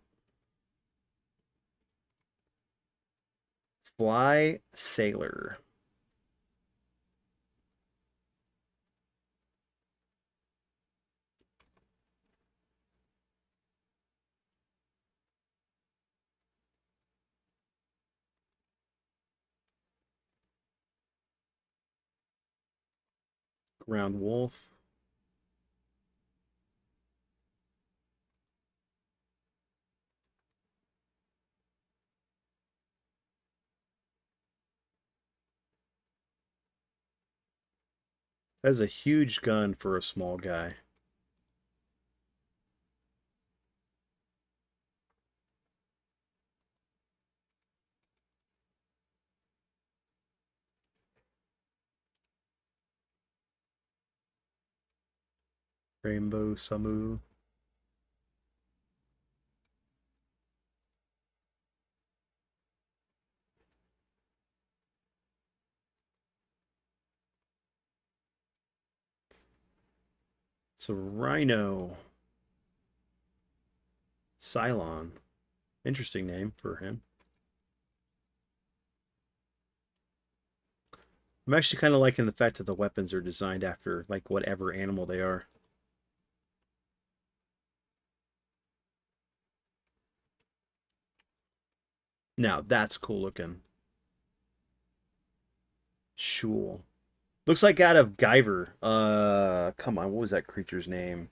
Fly Sailor. Ground Wolf. That's a huge gun for a small guy. Rainbow Samu. It's a Rhino. Cylon. Interesting name for him. I'm actually kind of liking the fact that the weapons are designed after like whatever animal they are. Now that's cool looking. Shul. Looks like out of Guyver. Come on, what was that creature's name?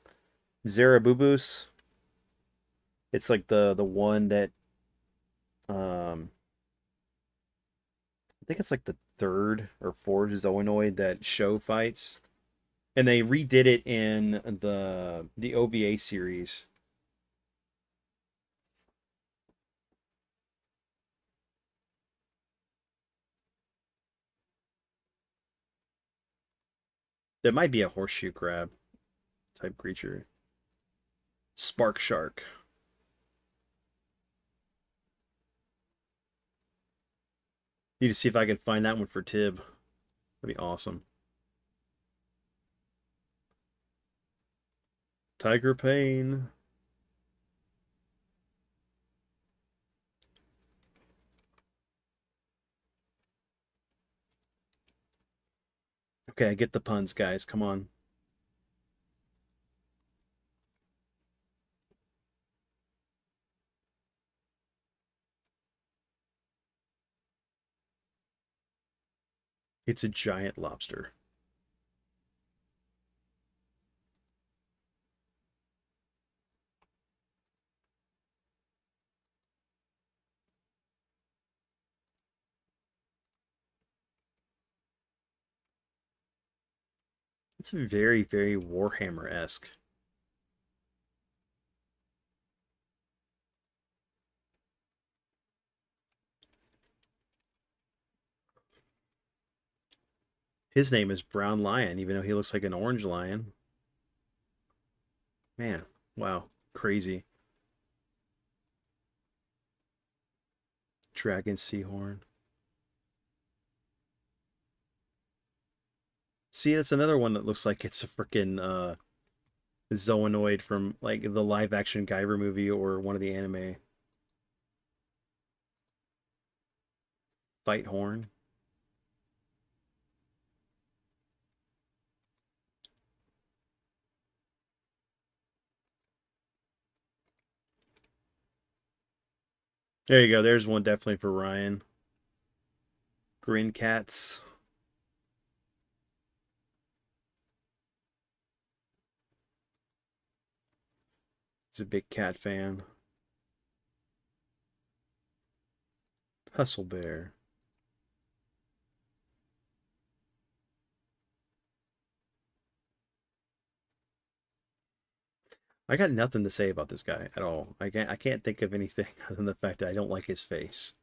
Zarabubus. It's like the one that um I think it's like the third or fourth Zoanoid that Show fights. And they redid it in the OVA series. That might be a horseshoe crab type creature. Spark Shark. Need to see if I can find that one for Tib. That'd be awesome. Tiger Pain. Okay, I get the puns, guys. Come on. It's a giant lobster. It's very, very Warhammer-esque. His name is Brown Lion, even though he looks like an orange lion. Man, wow, crazy. Dragon Seahorn. See, that's another one that looks like it's a freaking Zoanoid from like the live action Guyver movie or one of the anime. Fight Horn. There you go. There's one definitely for Ryan. Green Cats. He's a big cat fan. Hustle Bear. I got nothing to say about this guy at all. I can't think of anything other than the fact that I don't like his face.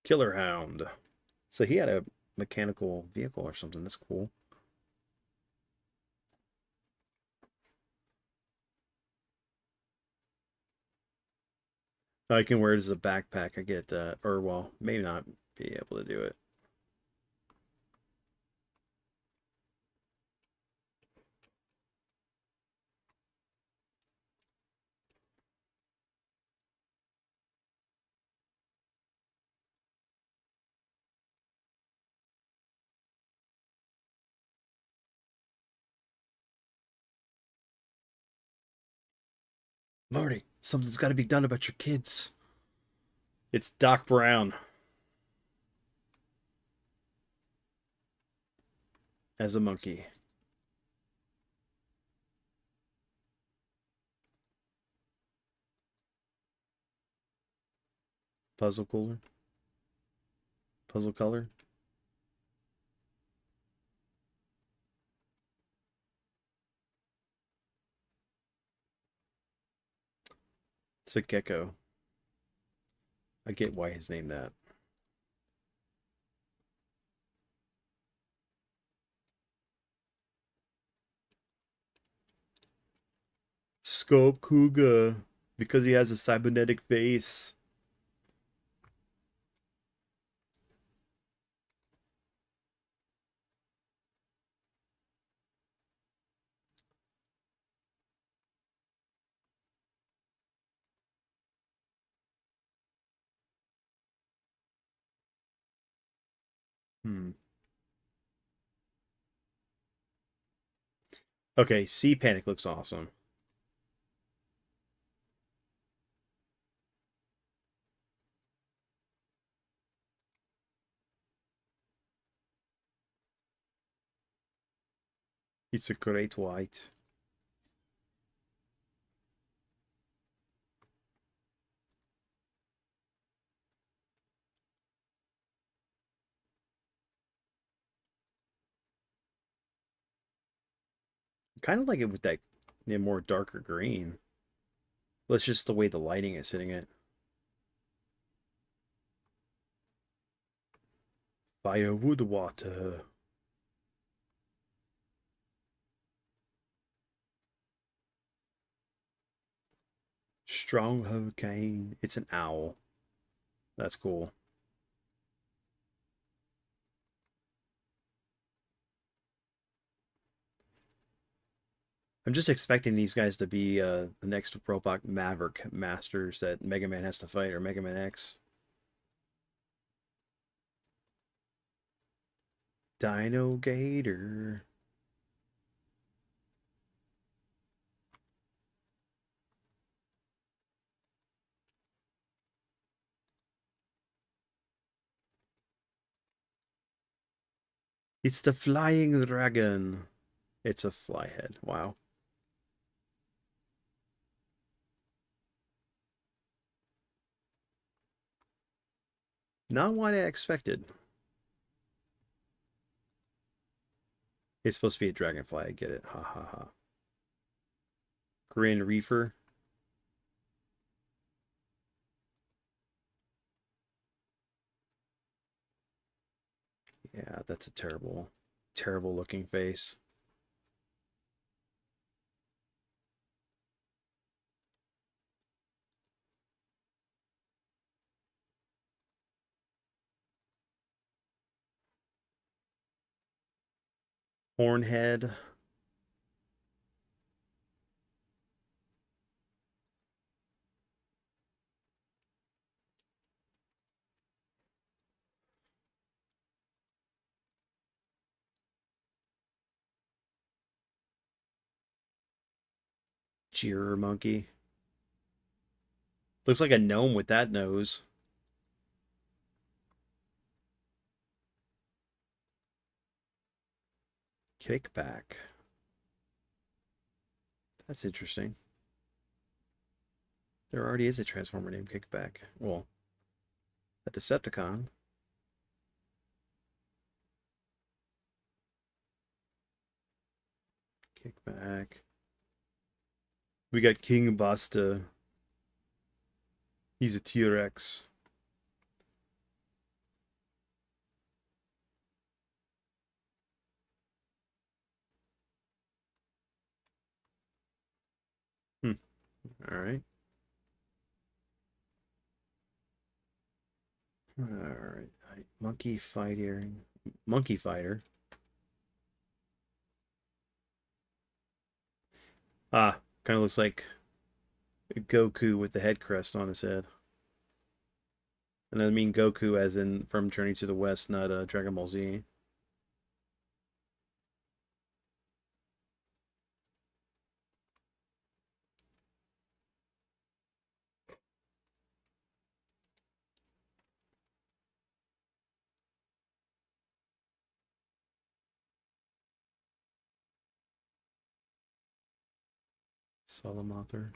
Killer Hound. So he had a mechanical vehicle or something. That's cool. I can wear it as a backpack. I get that. Or, well, maybe not be able to do it. Marty, something's got to be done about your kids. It's Doc Brown as a monkey. Puzzle cooler. Puzzle color. It's a gecko. I get why he's named that. Scope Kuga. Because he has a cybernetic face. Hmm. Okay, Sea Panic looks awesome. It's a great white. Kind of like it with that more darker green. That's just the way the lighting is hitting it. Firewood water. Strong hurricane. It's an owl. That's cool. I'm just expecting these guys to be the next robot Maverick masters that Mega Man has to fight, or Mega Man X. Dino Gator. It's the flying dragon. It's a flyhead. Wow. Not what I expected. It's supposed to be a dragonfly. I get it. Ha ha ha. Grand Reefer. Yeah, that's a terrible, terrible looking face. Hornhead. Jeer monkey. Looks like a gnome with that nose. Kickback. That's interesting. There already is a Transformer named Kickback. Well, a Decepticon. Kickback. We got King Basta. He's a T-Rex. Hmm. All right. All right. Monkey fighter. Monkey fighter. Ah, kind of looks like Goku with the head crest on his head. And I mean Goku as in from Journey to the West, not Dragon Ball Z. Salamothra.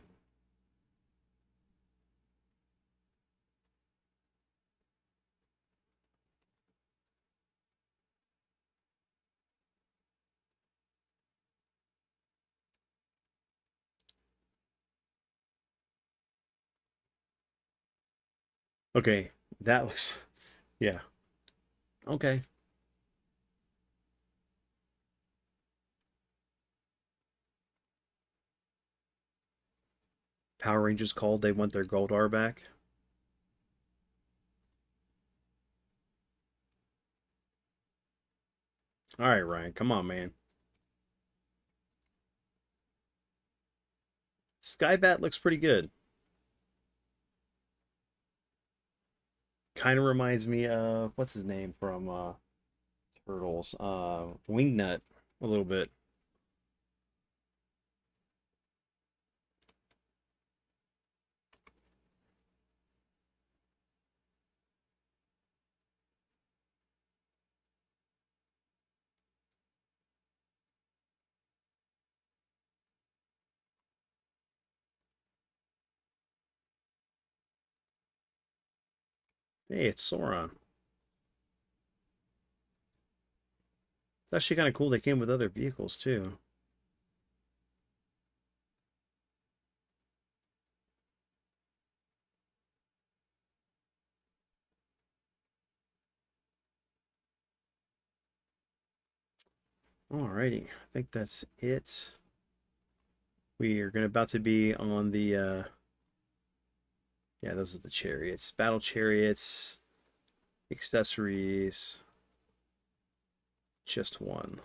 Okay, that was yeah. Okay. Power Rangers called. They want their Goldar back. All right, Ryan. Come on, man. Skybat looks pretty good. Kind of reminds me of what's his name from Turtles? Wingnut a little bit. Hey, it's Sauron. It's actually kind of cool. They came with other vehicles too. Alrighty, I think that's it. We are about to be on the Yeah, those are the chariots. Battle chariots, accessories, just one.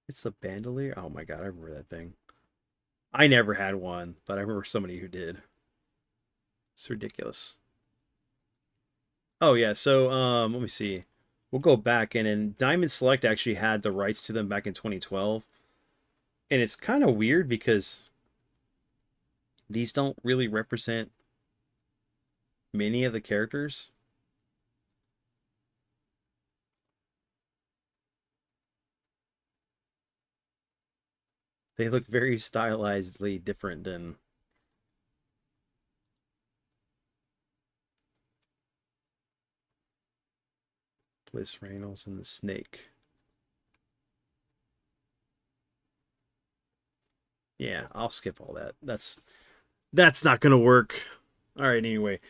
It's a bandolier. Oh my god, I remember that thing. I never had one, but I remember somebody who did. It's ridiculous. Oh yeah, so let me see. We'll go back and Diamond Select actually had the rights to them back in 2012. And it's kind of weird because these don't really represent many of the characters. They look very stylizedly different than Bliss Reynolds and the Snake. Yeah, I'll skip all that. That's not gonna work. All right, anyway.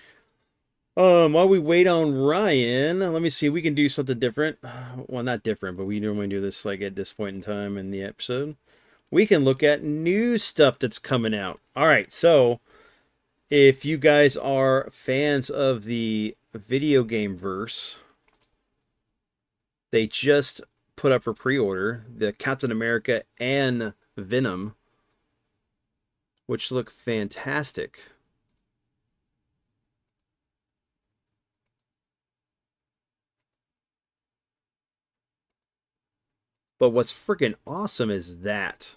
While we wait on Ryan, let me see. We can do something different. Well, not different, but we normally do this like at this point in time in the episode. We can look at new stuff that's coming out. All right, so if you guys are fans of the video game verse, they just put up for pre-order the Captain America and Venom, which look fantastic. But what's freaking awesome is that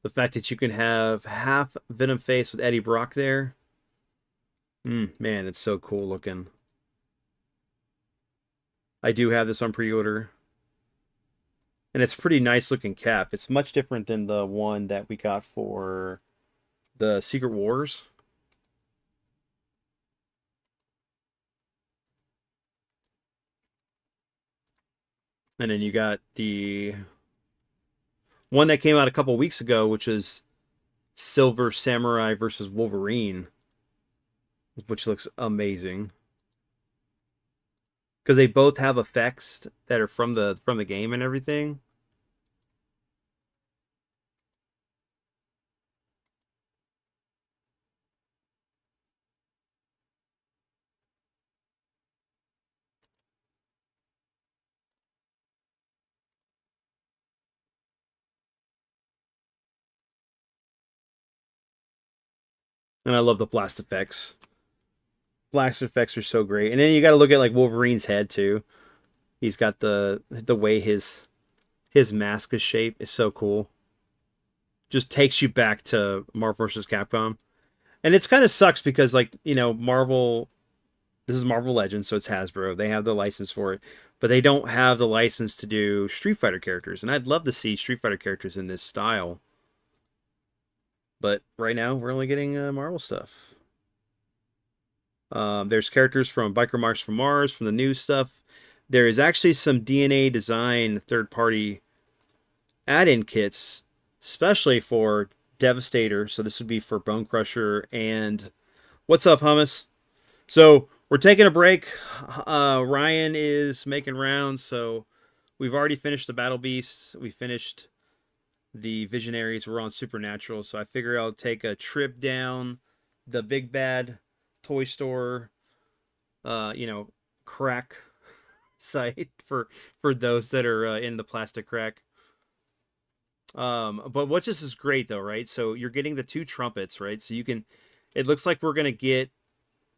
the fact that you can have half Venom face with Eddie Brock there. Man, it's so cool looking. I do have this on pre-order. And it's a pretty nice looking cap. It's much different than the one that we got for the Secret Wars. And then you got the one that came out a couple weeks ago, which is Silver Samurai versus Wolverine, which looks amazing. Because they both have effects that are from the game and everything. And I love the blast effects. Blast effects are so great. And then you got to look at like Wolverine's head too. He's got the way his mask is shaped is so cool. Just takes you back to Marvel vs. Capcom. And it's kind of sucks because like, Marvel, this is Marvel Legends, so it's Hasbro. They have the license for it, but they don't have the license to do Street Fighter characters. And I'd love to see Street Fighter characters in this style. But right now, we're only getting Marvel stuff. There's characters from Biker Mice from Mars, from the new stuff. There is actually some DNA design third-party add-in kits, especially for Devastator. So this would be for Bone Crusher and what's up, Hummus? So we're taking a break. Ryan is making rounds, so we've already finished the Battle Beasts. We finished the Visionaries. We're on Supernatural, so I figure I'll take a trip down the big bad toy store, crack site for those that are in the plastic crack. But what this is great though, right? So you're getting the two trumpets, right? So you can. It looks like we're gonna get.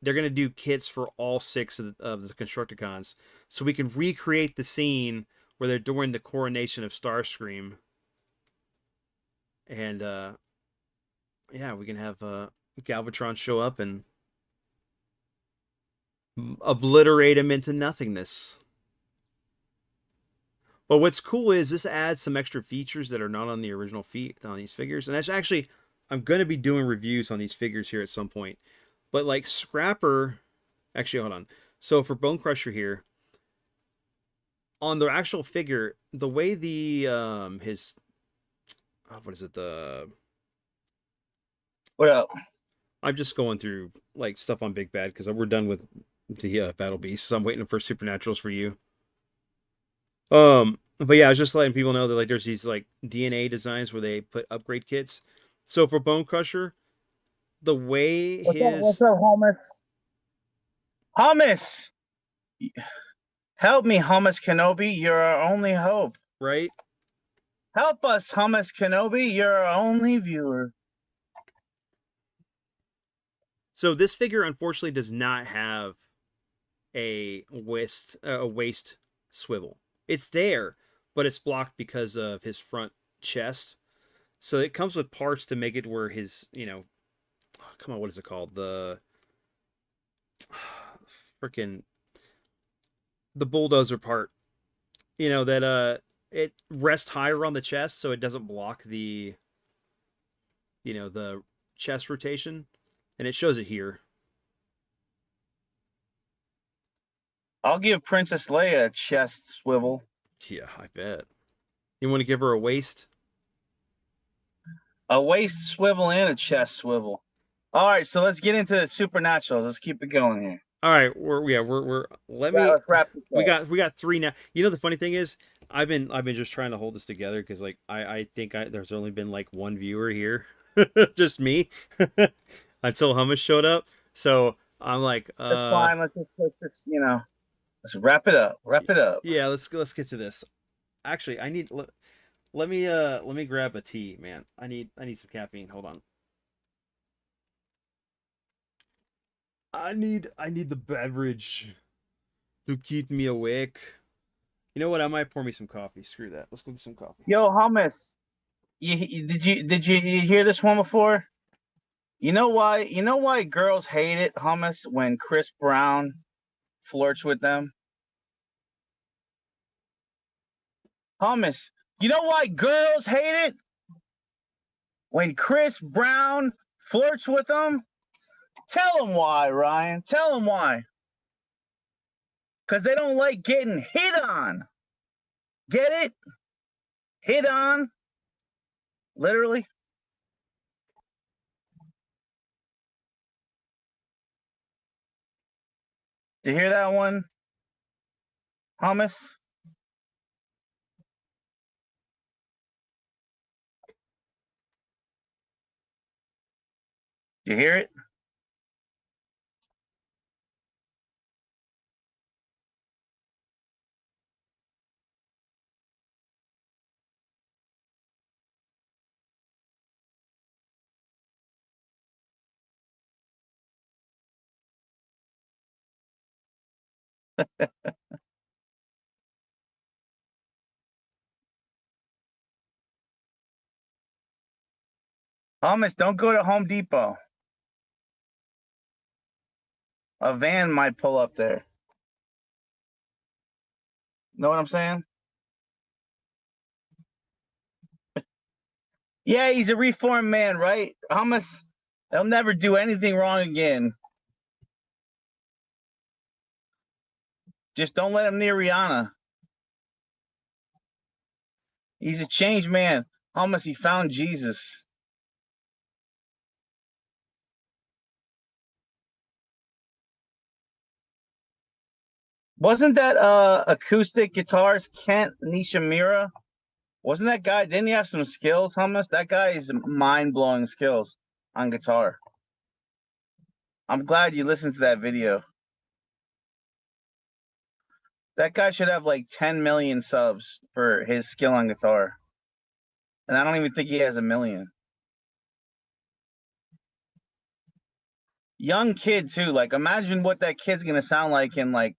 They're gonna do kits for all six of the Constructicons, so we can recreate the scene where they're doing the coronation of Starscream. And yeah, we can have Galvatron show up and obliterate him into nothingness. But what's cool is this adds some extra features that are not on the original on these figures. And that's actually, I'm going to be doing reviews on these figures here at some point. But like Scrapper, actually, hold on. So for Bone Crusher here, on the actual figure, the way the his what is it What up? I'm just going through like stuff on Big Bad because we're done with the Battle Beasts. So I'm waiting for Supernaturals for you. But yeah, I was just letting people know that like there's these like DNA designs where they put upgrade kits. So for Bone Crusher, the way What's his up, Hummus? Hummus, help me, Hummus Kenobi. You're our only hope. right. Help us, Hummus Kenobi. You're our only viewer. So this figure unfortunately does not have a waist swivel. It's there, but it's blocked because of his front chest. So it comes with parts to make it where his, oh, come on, what is it called? The freaking the bulldozer part. That it rests higher on the chest so it doesn't block the chest rotation, and it shows it here. I'll give Princess Leia a chest swivel. Yeah, I bet. You want to give her a waist? A waist swivel and a chest swivel. All right, so let's get into the supernaturals. Let's keep it going here. All right, we're let Yeah, me let's wrap this we up. got three now. The funny thing is I've been just trying to hold this together because like I think there's only been like one viewer here, just me, until Hummus showed up. So I'm like, That's fine. Let's wrap it up. Wrap it up. yeah, let's get to this. Actually, let me grab a tea, man. I need some caffeine. Hold on. I need the beverage to keep me awake. You know what? I might pour me some coffee. Screw that. Let's go get some coffee. Yo, Hummus, did you hear this one before? You know why? You know why girls hate it, Hummus, when Chris Brown flirts with them? Hummus, you know why girls hate it when Chris Brown flirts with them? Tell them why, Ryan. Tell them why. Because they don't like getting hit on. Get it? Hit on? Literally. Did you hear that one, Hummus? Did you hear it? Hummus, don't go to Home Depot. A van might pull up there. Know what I'm saying? Yeah, he's a reformed man, right? Hummus, he'll never do anything wrong again. Just don't let him near Rihanna. He's a changed man. Hummus, he found Jesus. Wasn't that acoustic guitarist Kent Nishimura? Wasn't that guy? Didn't he have some skills, Hummus? That guy is mind-blowing skills on guitar. I'm glad you listened to that video. That guy should have like 10 million subs for his skill on guitar. And I don't even think he has a million. Young kid too. Like imagine what that kid's gonna sound like in like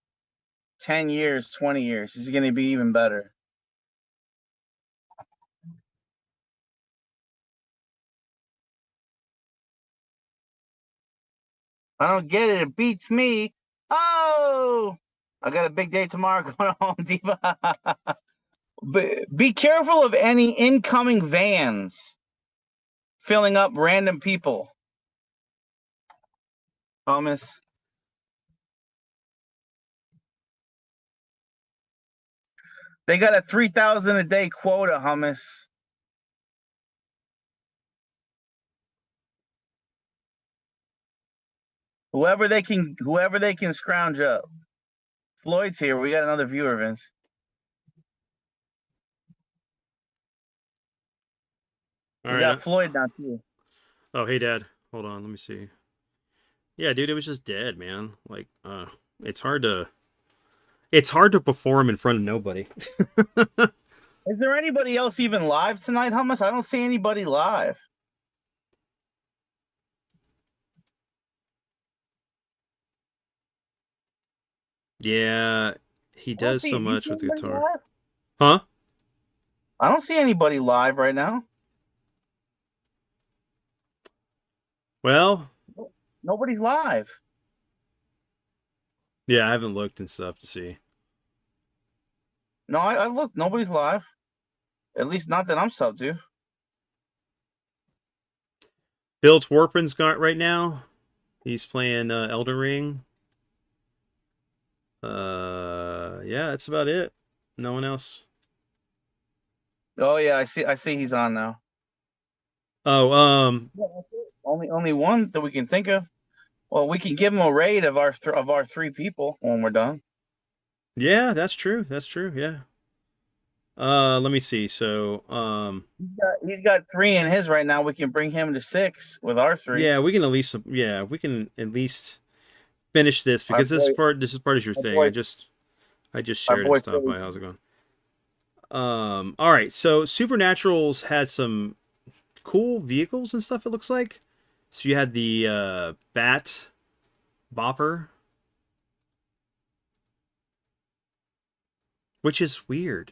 10 years, 20 years. He's gonna be even better. I don't get it. It beats me. Oh, I got a big day tomorrow going home, Diva. Be careful of any incoming vans filling up random people. Thomas. They got a 3,000 a day quota, Hummus. Whoever they can scrounge up. Floyd's here. We got another viewer, Vince. All We right. got Floyd now too. Oh, hey, Dad. Hold on. Let me see. Yeah, dude, it was just dead, man. Like, it's hard to perform in front of nobody. Is there anybody else even live tonight, Hummus? I don't see anybody live. Yeah, he I don't does see. so Do you much see with the anybody guitar. live? Huh? I don't see anybody live right now. Well, Nobody's live. yeah, I haven't looked and stuff to see. No, I looked. Nobody's live. At least not that I'm sub to. Bill Twarpin's got right now. He's playing Elden Ring. Yeah, that's about it. No one else. Oh yeah, I see. I see he's on now. Oh, Yeah, that's it. Only one that we can think of. Well, we can give him a raid of our three people when we're done. yeah, that's true. That's true. Yeah. Let me see. So, He's got three in his right now. We can bring him to six with our three. yeah, we can at least, yeah, we can at least finish this Our because boy, this is part of your our thing. boy, I just our shared and boy stuff. Philly. Hi, how's it going? All right. So Supernaturals had some cool vehicles and stuff. It looks like. So you had the Bat Bopper, which is weird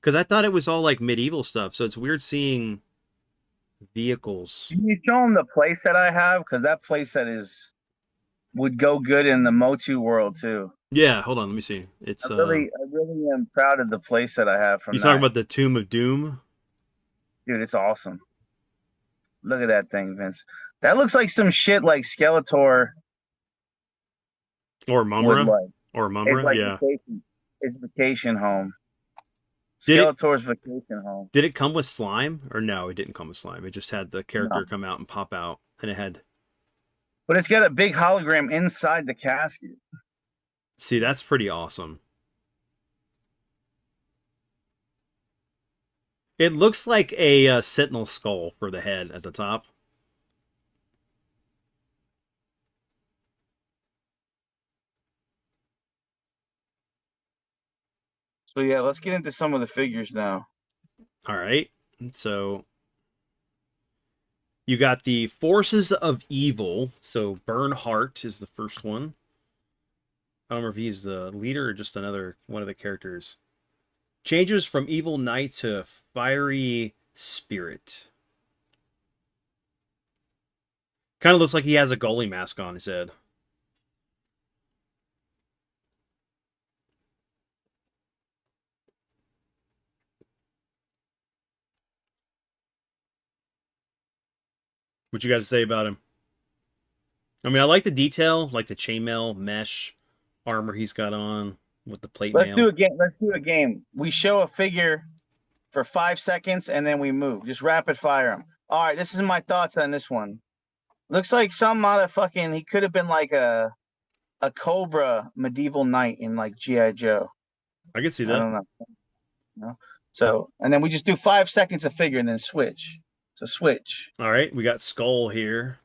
because I thought it was all like medieval stuff. So it's weird seeing vehicles. Can you show him the playset I have? Because that playset would go good in the Motu world too. Yeah. Hold on. Let me see. It's I really am proud of the playset I have you from talking that. about the Tomb of Doom Dude, it's awesome. Look at that thing, Vince. That looks like some shit like Skeletor or would Mumra like. or It's Mumra? like Yeah. vacation. It's vacation home. Did it Skeletor's vacation home. did it come with slime or no? It didn't come with slime. It just had the No. character come out and pop out, and it had. But it's got a big hologram inside the casket. See, that's pretty awesome. It looks like a sentinel skull for the head at the top. So yeah, let's get into some of the figures now. All right. So you got the forces of evil. So Bernhardt is the first one. I don't remember if he's the leader or just another one of the characters. Changes from evil knight to fiery spirit. Kind of looks like he has a goalie mask on his head. What you got to say about him? I mean, I like the detail, like the chainmail mesh armor he's got on with the plate Let's mail. do a game. Let's do a game. We show a figure for 5 seconds and then we move. Just rapid fire them. All right, this is my thoughts on this one. Looks like some out of fucking. He could have been like a Cobra medieval knight in like GI Joe. I can see I that. don't know. No. So and then we just do 5 seconds a figure and then switch. So switch. All right, we got Skull here.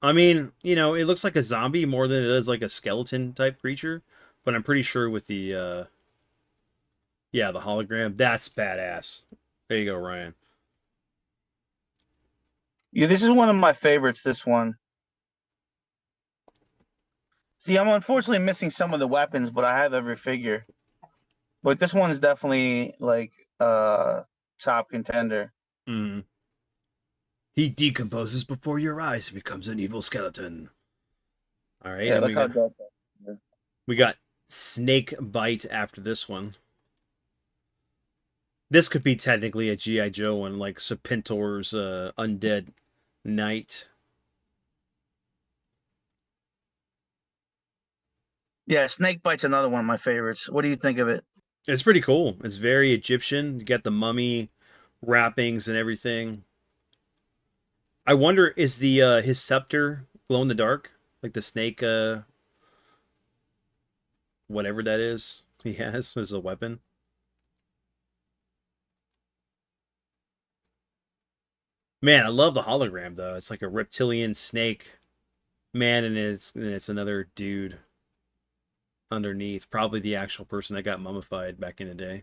I mean, it looks like a zombie more than it does like a skeleton type creature, but I'm pretty sure with the yeah, the hologram, that's badass. There you go, Ryan. Yeah, this is one of my favorites. This one. See, I'm unfortunately missing some of the weapons, but I have every figure. But this one's definitely like top contender. Mm. He decomposes before your eyes and becomes an evil skeleton. All right, Yeah, and look how dope that is. we got Snake Bite after this one. This could be technically a GI Joe one, like Serpentor's Undead Knight. Yeah, Snakebite's another one of my favorites. What do you think of it? It's pretty cool. It's very Egyptian. You got the mummy wrappings and everything. I wonder, is the his scepter glow in the dark, like the snake, whatever that is? he has as a weapon. Man, I love the hologram though. It's like a reptilian snake man, and it's another dude underneath, probably the actual person that got mummified back in the day.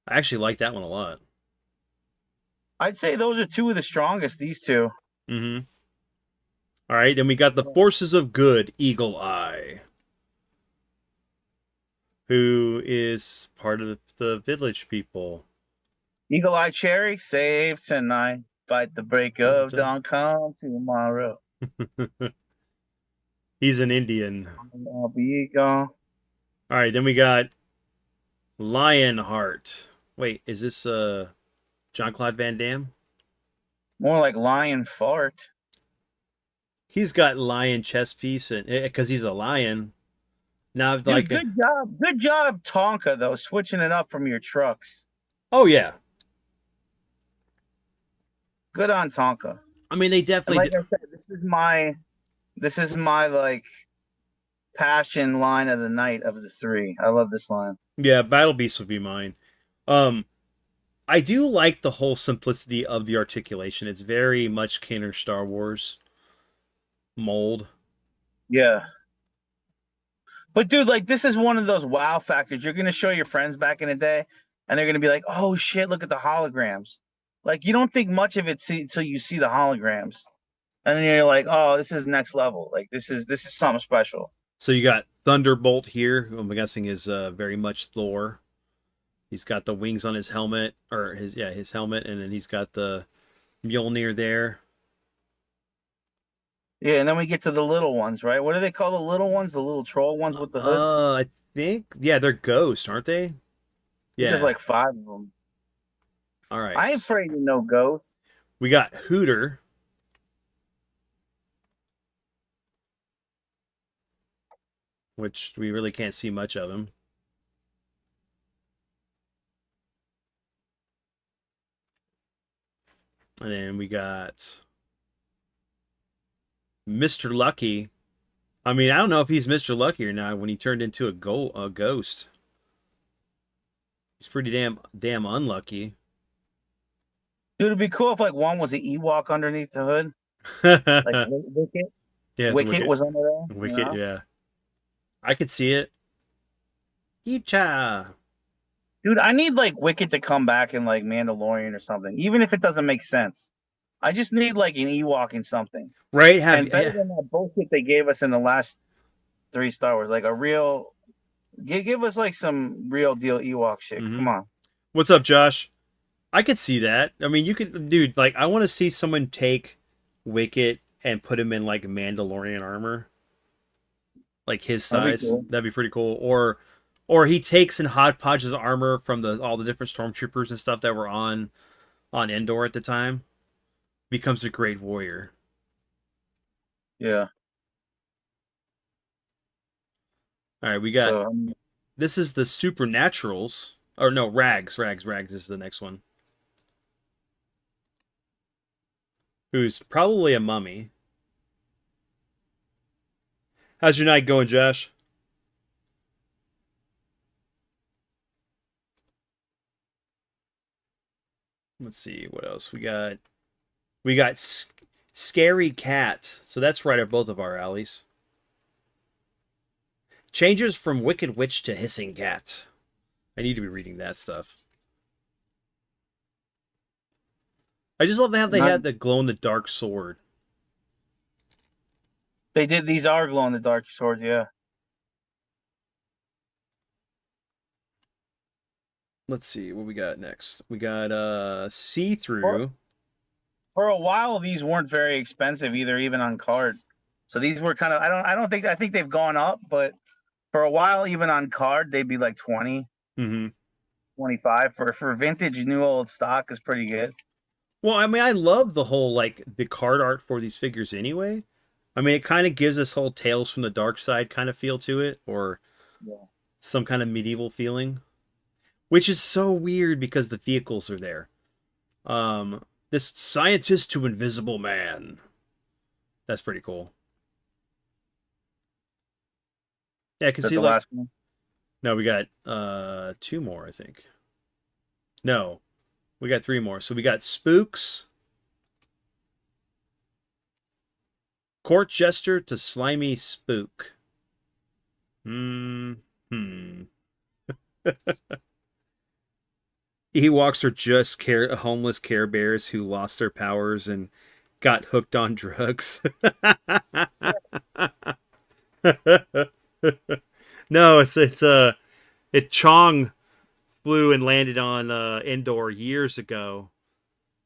I actually like that one a lot. I'd say those are two of the strongest. These two. Mm-hmm. All right, then we got the Forces of Good, Eagle Eye, who is part of the village people. Eagle Eye Cherry, save tonight. Fight the break of dawn, come tomorrow. He's an Indian. I'll be gone. All right, then we got Lionheart. Wait, is this Jean-Claude Van Damme? More like lion fart. He's got lion chest piece, and because he's a lion. Now, Dude, like, good job, Tonka though, switching it up from your trucks. oh yeah, Good on Tonka. I mean they And definitely. like I said, this is my like passion line of the night of the three. I love this line. Yeah, Battle Beast would be mine. Um, I do like the whole simplicity of the articulation. It's very much Kenner Star Wars mold. Yeah. But dude, like this is one of those wow factors. You're gonna show your friends back in the day, and they're gonna be like, "Oh shit, look at the holograms." Like you don't think much of it until you see the holograms, and then you're like, "Oh, this is next level. Like this is something special." So you got Thunderbolt here, who I'm guessing is very much Thor. He's got the wings on his helmet, or his helmet, and then he's got the Mjolnir there. Yeah, and then we get to the little ones, right? What do they call the little ones? The little troll ones with the hoods? I think they're ghosts, aren't they? Yeah. There's like 5 of them. All right. I ain't afraid of no ghosts. We got Hooter. Which we really can't see much of him. And then we got Mr. Lucky. I mean, I don't know if he's Mr. Lucky or not when he turned into a ghost. He's pretty damn unlucky. Dude, it'd be cool if like one was an Ewok underneath the hood. Like Wicket. Yeah, Wicket was under there. Wicket, you know? yeah. I could see it. Yeecha. Dude, I need like Wicket to come back in like Mandalorian or something, even if it doesn't make sense. I just need like an Ewok in something. Right? And better than that bullshit they gave us in the last 3 Star Wars, like a real give us like some real deal Ewok shit. Mm-hmm. Come on. What's up, Josh? I could see that. I mean, you could, dude. Like, I want to see someone take Wicket and put him in like Mandalorian armor, like his size. That'd be pretty cool. Or he takes and hodgepodges armor from all the different stormtroopers and stuff that were on Endor at the time. Becomes a great warrior. Yeah. All right, we got. This is the Supernaturals. Or no, Rags. Rags is the next one. Who's probably a mummy. How's your night going, Josh? Let's see what else we got. We got Scary Cat. So that's right up both of our alleys. Changes from Wicked Witch to Hissing Cat. I need to be reading that stuff. I just love how they had the glow-in-the-dark sword. They did. These are glow-in-the-dark swords, yeah. Let's see what we got next. We got see-through. For a while, these weren't very expensive either, even on card. So these were kind of. I think they've gone up, but for a while, even on card, they'd be like 20, 25 for vintage new old stock is pretty good. Well, I mean, I love the whole like the card art for these figures anyway. I mean, it kind of gives this whole Tales from the Dark Side kind of feel to it, or some kind of medieval feeling, which is so weird because the vehicles are there. This Scientist to Invisible Man. That's pretty cool. Yeah, I can Is that see the like last one? no, we got two more, I think. No, we got three more. So we got Spooks, Court Jester to Slimy Spook. Hmm. Ewoks are just homeless Care Bears who lost their powers and got hooked on drugs. No, it Chong flew and landed on Endor years ago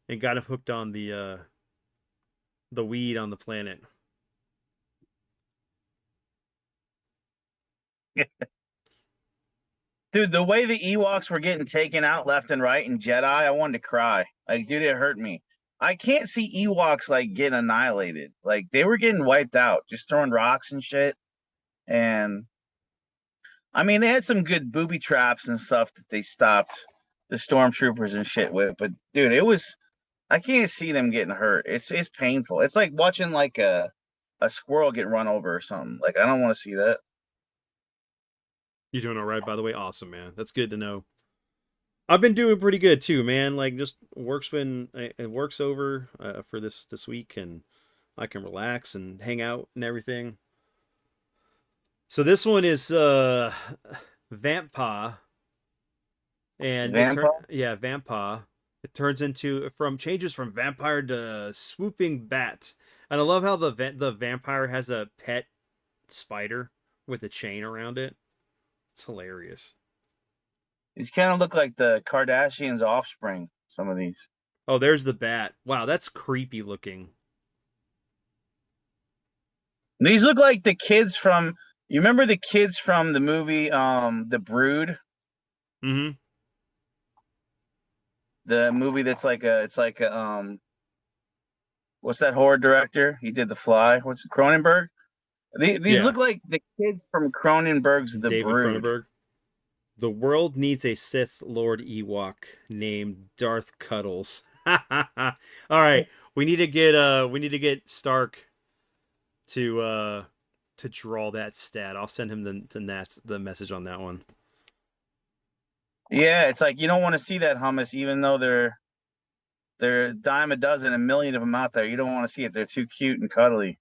and got him hooked on the weed on the planet. Dude, the way the Ewoks were getting taken out left and right in Jedi, I wanted to cry. Like, dude, it hurt me. I can't see Ewoks like getting annihilated. Like they were getting wiped out, just throwing rocks and shit. And I mean, they had some good booby traps and stuff that they stopped the stormtroopers and shit with. But dude, it was I can't see them getting hurt. It's painful. It's like watching like a squirrel get run over or something. Like I don't want to see that. You doing all right, by the way? Awesome, man. That's good to know. I've been doing pretty good too, man. Like just work's over for this week, and I can relax and hang out and everything. So this one is Vampa, and Vampire. Vampa. It turns into from changes from vampire to swooping bat, and I love how the vampire has a pet spider with a chain around it. It's hilarious. These kind of look like the Kardashians' offspring. Some of these. Oh, there's the bat. Wow, that's creepy looking. These look like the kids from. You remember the kids from the movie The Brood? Mm-hmm. The movie that's like a it's like a what's that horror director? He did The Fly. What's it, Cronenberg? These Yeah, look like the kids from Cronenberg's The David Brood. Cronenberg. The world needs a Sith Lord Ewok named Darth Cuddles. All right, we need to get Stark to draw that stat. I'll send him the message on that one. Yeah, it's like you don't want to see that hummus, even though they're a dime a dozen, a million of them out there. You don't want to see it. They're too cute and cuddly.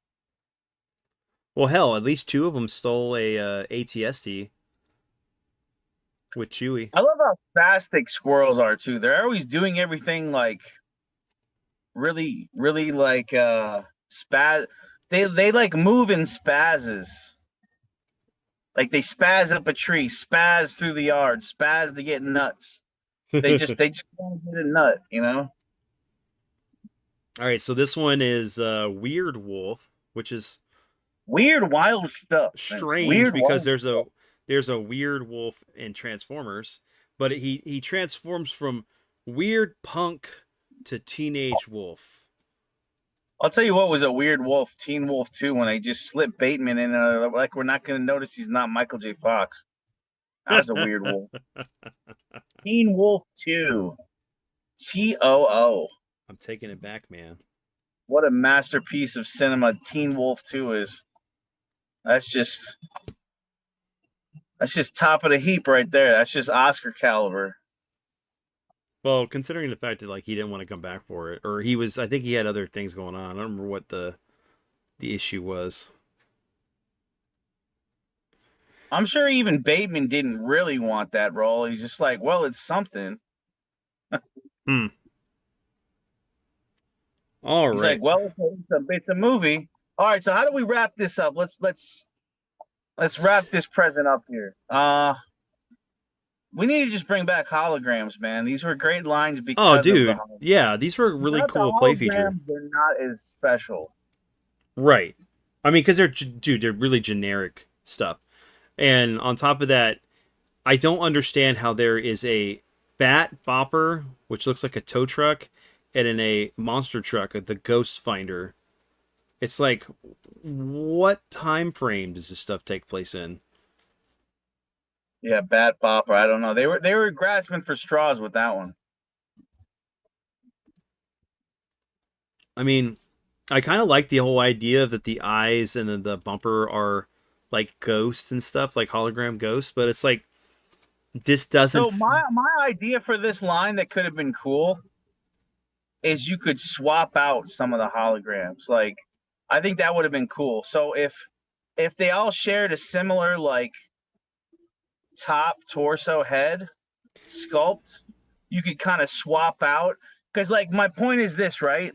Well, hell, at least two of them stole a ATST with Chewie. I love how spastic squirrels are too. They're always doing everything like really, really like spaz. They like move in spazzes. Like they spaz up a tree, spaz through the yard, spaz to get nuts. They just want to get a nut, you know. All right, so this one is Weird Wolf, which is Weird, wild stuff. Vince. strange Weird, because wild stuff. there's a weird wolf in Transformers, but he transforms from weird punk to teenage wolf. I'll tell you what was a weird wolf, Teen Wolf 2, when they just slipped Bateman in, like we're not going to notice he's not Michael J. Fox. That was a weird wolf. Teen Wolf 2, TOO. I'm taking it back, man. What a masterpiece of cinema Teen Wolf 2 is. That's just that's just top of the heap right there. That's just Oscar caliber. Well, considering the fact that like he didn't want to come back for it, or he was, I think he had other things going on. I don't remember what the issue was. I'm sure even Bateman didn't really want that role. He's just like, well, it's something. Hmm. All He's like, right. well, it's a movie. All right, so how do we wrap this up? Let's wrap this present up here. We need to just bring back holograms, man. These were great lines Oh, because of the dude. holograms. Yeah, these were really Without the cool play feature. holograms, they're not as special. Right. I mean, because dude, they're really generic stuff. And on top of that, I don't understand how there is a bat bopper, which looks like a tow truck, and in a monster truck, the Ghost Finder. It's like, what time frame does this stuff take place in? Yeah, Bat Bopper. I don't know. They were grasping for straws with that one. I mean, I kind of like the whole idea that the eyes and the bumper are like ghosts and stuff, like hologram ghosts, but it's like this doesn't. So my idea for this line that could have been cool is you could swap out some of the holograms. Like, I think that would have been cool. So if they all shared a similar like top, torso, head sculpt, you could kind of swap out. Because like my point is this, right?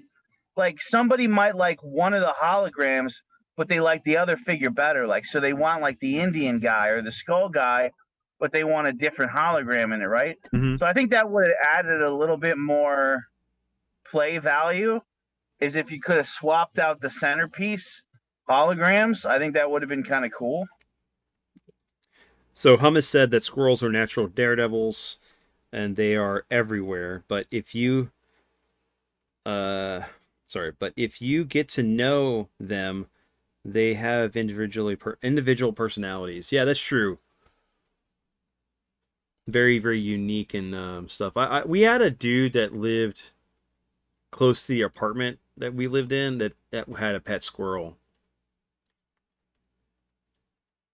Like somebody might like one of the holograms, but they like the other figure better. Like so they want like the Indian guy or the skull guy, but they want a different hologram in it, right? Mhm. So I think that would have added a little bit more play value is if you could have swapped out the centerpiece holograms. I think that would have been kind of cool. So Hummus said that squirrels are natural daredevils, and they are everywhere. But if you, but if you get to know them, they have individual personalities. Yeah, that's true. Very very unique and stuff. We had a dude that lived close to the apartment that we lived in that had a pet squirrel.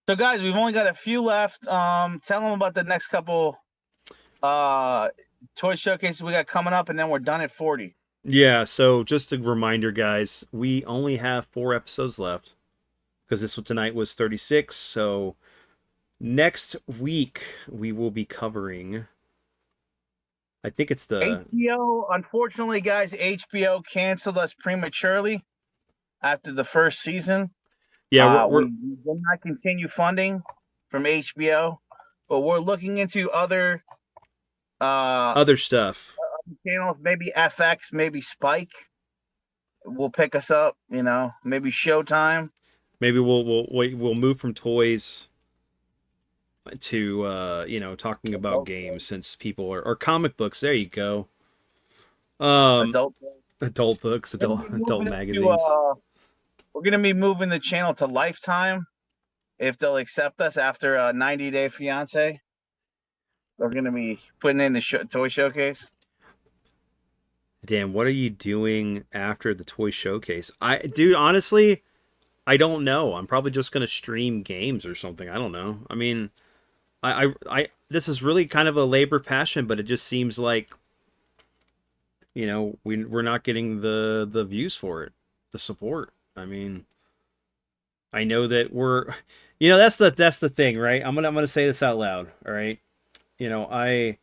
So guys, we've only got a few left. Tell them about the next couple toy showcases we got coming up, and then we're done at 40. Yeah, so just a reminder, guys, we only have 4 episodes left because this one tonight was 36. So next week we will be covering. I think it's the HBO. Unfortunately, guys, HBO canceled us prematurely after the first season. yeah We will not continue funding from HBO, but we're looking into other other stuff. channels, maybe FX, maybe Spike will pick us up, maybe Showtime. Maybe we'll move from toys to talking about games since people are or comic books. There you go. Adult books, adult magazines. We're gonna be moving the channel to Lifetime if they'll accept us after a 90-day fiance. We're gonna be putting in the toy showcase. Damn, what are you doing after the toy showcase? Dude, honestly, I don't know. I'm probably just gonna stream games or something. I don't know. I mean, this is really kind of a labor passion, but it just seems like, we're not getting the views for it, the support. I mean, I know that that's the thing, right? I'm gonna say this out loud. All right, I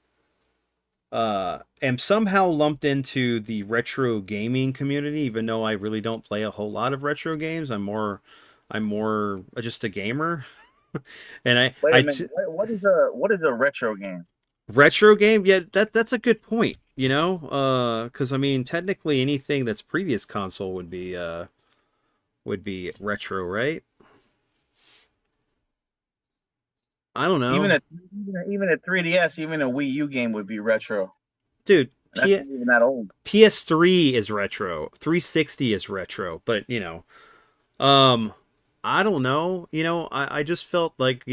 am somehow lumped into the retro gaming community, even though I really don't play a whole lot of retro games. I'm more just a gamer. And Wait a minute. What is a retro game? Retro game? Yeah, that's a good point. Because I mean, technically anything that's previous console would be retro, right? I don't know. Even a 3DS, even a Wii U game would be retro. Dude, that's not even that old. PS3 is retro. 360 is retro, but I don't know. I just felt like,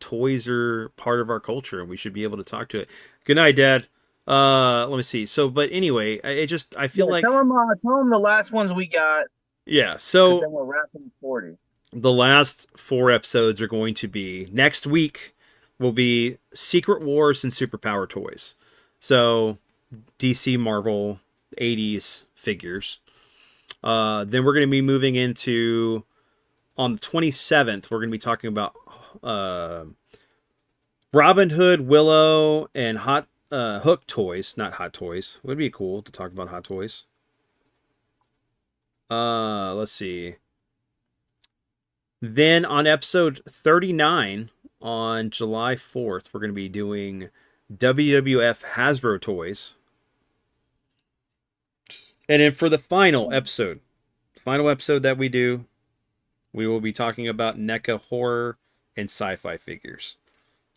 toys are part of our culture and we should be able to talk to it. Good night, Dad. Let me see. So, but anyway, I feel like tell them the last ones we got. Yeah, so then we're wrapping 40. The last 4 episodes are going to be next week. Will be Secret Wars and Superpower toys. So DC, Marvel, 80s figures. Then we're going to be moving into on the 27th. We're going to be talking about Robin Hood, Willow, and Hook toys. Not Hot Toys. Would be cool to talk about Hot Toys. Let's see. Then on episode 39 on July 4th, we're going to be doing WWF Hasbro toys. And then for the final episode that we do, we will be talking about NECA horror and sci-fi figures.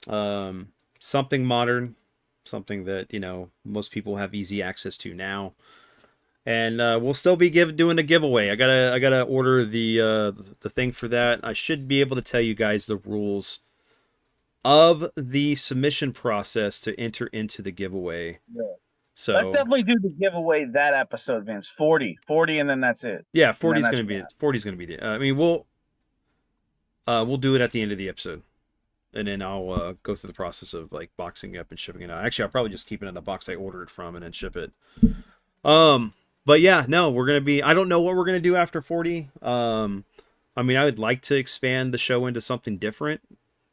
Something modern, something that, most people have easy access to now. And we'll still be doing a giveaway. I gotta order the thing for that. I should be able to tell you guys the rules of the submission process to enter into the giveaway. Yeah. So let's definitely do the giveaway that episode, Vince. 40, and then that's it. Yeah, 40 is gonna be it. 40 is gonna be it. I mean, We'll do it at the end of the episode, and then I'll go through the process of like boxing it up and shipping it out. Actually, I'll probably just keep it in the box I ordered it from and then ship it. Um, but yeah, no, we're gonna be. I don't know what we're gonna do after 40. I mean, I would like to expand the show into something different.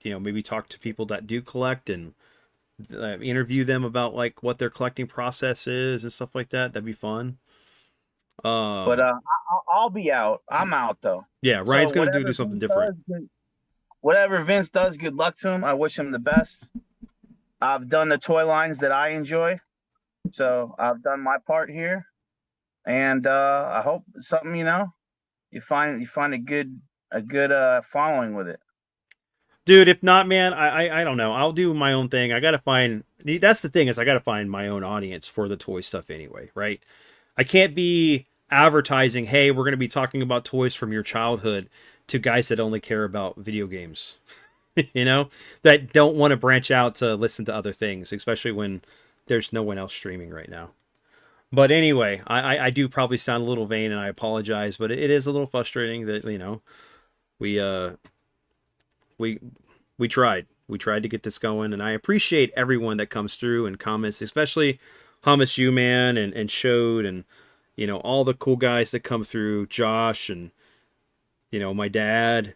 You know, maybe talk to people that do collect and interview them about like what their collecting process is and stuff like that. That'd be fun. But Um, I'll be out. I'm out though. yeah, So Ryan's gonna do something different. Whatever Vince does, good luck to him. I wish him the best. I've done the toy lines that I enjoy, so I've done my part here, and I hope something you find a good following with it. Dude, if not, man, I don't know. I'll do my own thing. I gotta find. That's the thing is, I gotta find my own audience for the toy stuff anyway, right? I can't be advertising, hey, we're gonna be talking about toys from your childhood to guys that only care about video games, you know, that don't want to branch out to listen to other things, especially when there's no one else streaming right now. But anyway, I do probably sound a little vain, and I apologize, but it is a little frustrating that we we we tried to get this going, and I appreciate everyone that comes through and comments, especially Hummus You Man and Showed, and all the cool guys that come through, Josh, and my dad,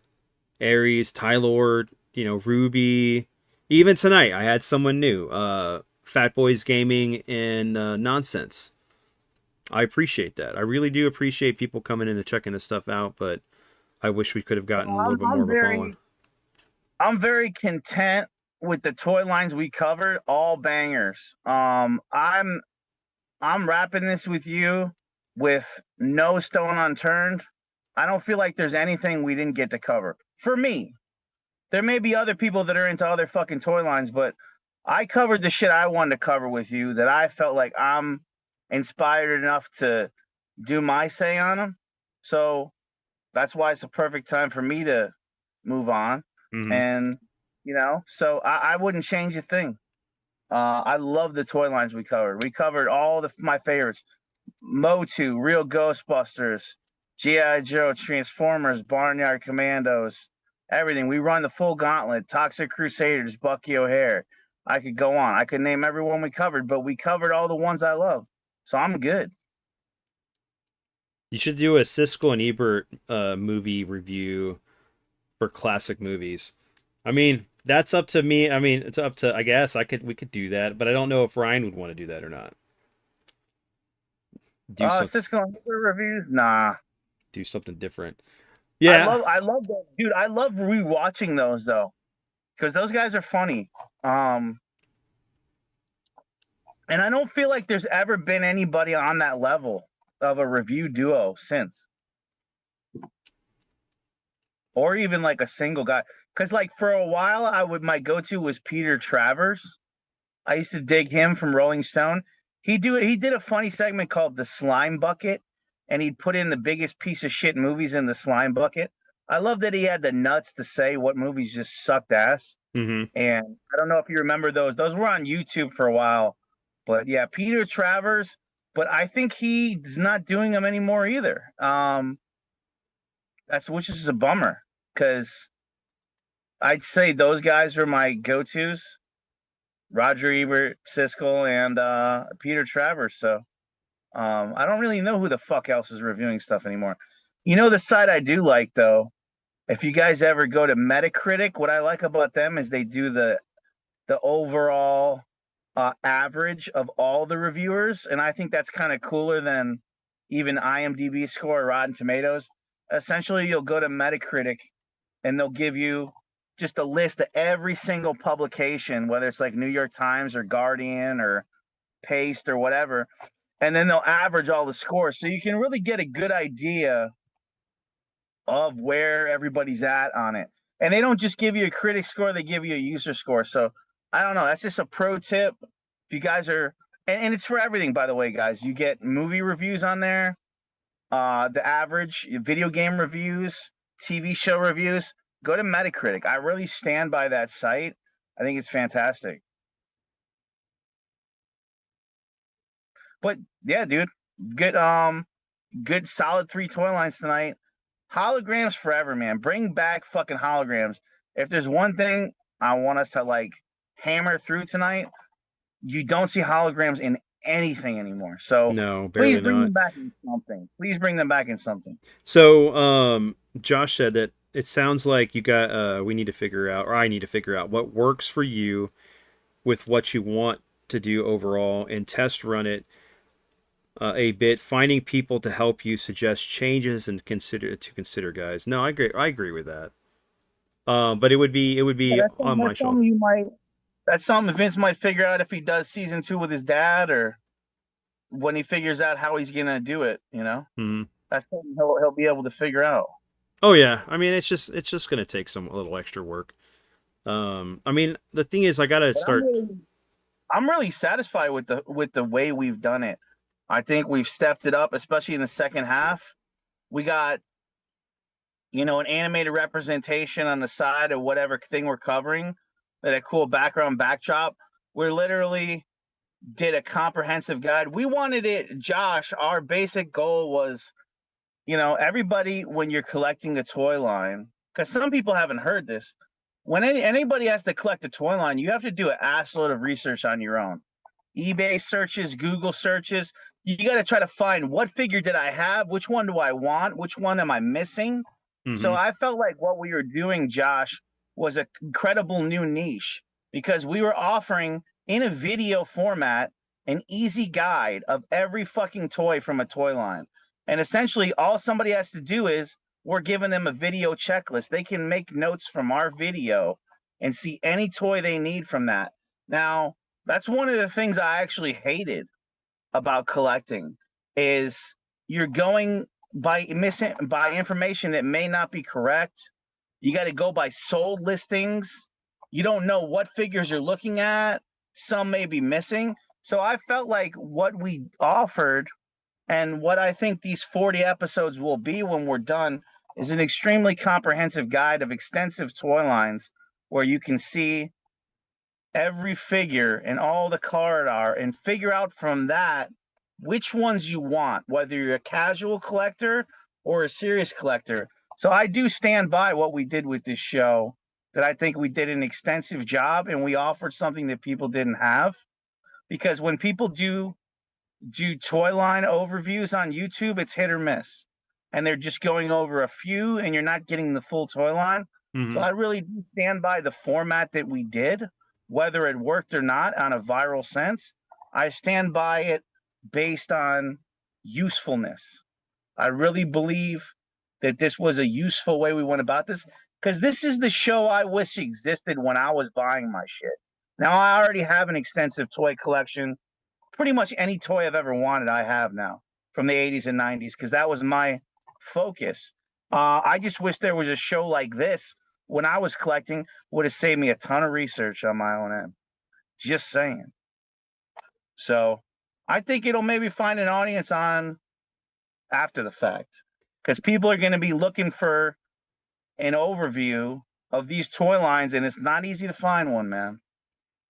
Aries, Tylord, Ruby. Even tonight I had someone new, Fat Boys Gaming and Nonsense. I appreciate that. I really do appreciate people coming in and checking this stuff out, but I wish we could have gotten a little bit more of a following. I'm very content with the toy lines we covered, all bangers. I'm wrapping this with you with no stone unturned. I don't feel like there's anything we didn't get to cover. For me, there may be other people that are into other fucking toy lines, but I covered the shit I wanted to cover with you that I felt like I'm inspired enough to do my say on them. So that's why it's a perfect time for me to move on. Mm-hmm. And, so I wouldn't change a thing. I love the toy lines we covered. We covered all my favorites. Motu, Real Ghostbusters, G.I. Joe, Transformers, Barnyard Commandos, everything. We run the full gauntlet. Toxic Crusaders, Bucky O'Hare. I could go on. I could name everyone we covered, but we covered all the ones I love. So I'm good. You should do a Siskel and Ebert movie review for classic movies. I mean, that's up to me. I mean, it's up to, I guess we could do that, but I don't know if Ryan would want to do that or not. Siskel and Ebert reviews? Nah. Do something different. Yeah. I love that. Dude, I love rewatching those though. Because those guys are funny. And I don't feel like there's ever been anybody on that level of a review duo since. Or even like a single guy. Because like for a while, my go-to was Peter Travers. I used to dig him from Rolling Stone. He did a funny segment called The Slime Bucket, and he'd put in the biggest piece of shit movies in the slime bucket. I love that he had the nuts to say what movies just sucked ass. Mm-hmm. And I don't know if you remember those. Those were on YouTube for a while. But yeah, Peter Travers. But I think he's not doing them anymore either. Which is a bummer because I'd say those guys were my go-tos. Roger Ebert, Siskel, and Peter Travers. So I don't really know who the fuck else is reviewing stuff anymore. The site I do like though, if you guys ever go to Metacritic, what I like about them is they do the overall average of all the reviewers, and I think that's kind of cooler than even IMDb score or Rotten Tomatoes. Essentially, you'll go to Metacritic, and they'll give you just a list of every single publication, whether it's like New York Times or Guardian or Paste or whatever, and then they'll average all the scores, so you can really get a good idea of where everybody's at on it. And they don't just give you a critic score, they give you a user score. So I don't know. That's just a pro tip. If you guys are, and it's for everything, by the way, guys. You get movie reviews on there, the average, video game reviews, TV show reviews. Go to Metacritic. I really stand by that site. I think it's fantastic. But yeah, dude, good solid 3 toy lines tonight. Holograms forever, man. Bring back fucking holograms. If there's one thing I want us to like hammer through tonight, you don't see holograms in anything anymore. So No, please barely bring not. them back in something. Please bring them back in something. So, Josh said that it sounds like you got we need to figure out, or I need to figure out what works for you with what you want to do overall and test run it a bit, finding people to help you suggest changes and consider guys. No, I agree with that. But it would Yeah, be on my that's shoulder. something you might. That's something Vince might figure out if he does season 2 with his dad, or when he figures out how he's gonna do it. You know, Hmm. that's something he'll be able to figure out. Oh yeah, I mean it's just gonna take some a little extra work. I mean the thing is I gotta But start. I'm really satisfied with the way we've done it. I think we've stepped it up, especially in the second half. We got, an animated representation on the side of whatever thing we're covering, a cool background backdrop. We're literally did a comprehensive guide. We wanted it, Josh. Our basic goal was, everybody, when you're collecting a toy line, because some people haven't heard this, when anybody has to collect a toy line, you have to do an assload of research on your own. eBay searches, Google searches. You got to try to find what figure did I have? Which one do I want? Which one am I missing? So Hmm. I felt like what we were doing, Josh, was a incredible new niche because we were offering in a video format an easy guide of every fucking toy from a toy line. And essentially, all somebody has to do is we're giving them a video checklist. They can make notes from our video and see any toy they need from that. Now, that's one of the things I actually hated about collecting is you're going by information that may not be correct. You got to go by sold listings. You don't know what figures you're looking at. Some may be missing. So I felt like what we offered and what I think these 40 episodes will be when we're done is an extremely comprehensive guide of extensive toy lines where you can see every figure and all the card art and figure out from that which ones you want, whether you're a casual collector or a serious collector. So I do stand by what we did with this show, that I think we did an extensive job and we offered something that people didn't have. Because when people do toy line overviews on YouTube, it's hit or miss. And they're just going over a few and you're not getting the full toy line. So Hmm. I really do stand by the format that we did, whether it worked or not on a viral sense. I stand by it based on usefulness. I really believe that this was a useful way we went about this because this is the show I wish existed when I was buying my shit. Now I already have an extensive toy collection. Pretty much any toy I've ever wanted, I have now from the 80s and 90s because that was my focus. I just wish there was a show like this when I was collecting, would have saved me a ton of research on my own end. Just saying. So I think it'll maybe find an audience on after the fact because people are going to be looking for an overview of these toy lines, and it's not easy to find one, man.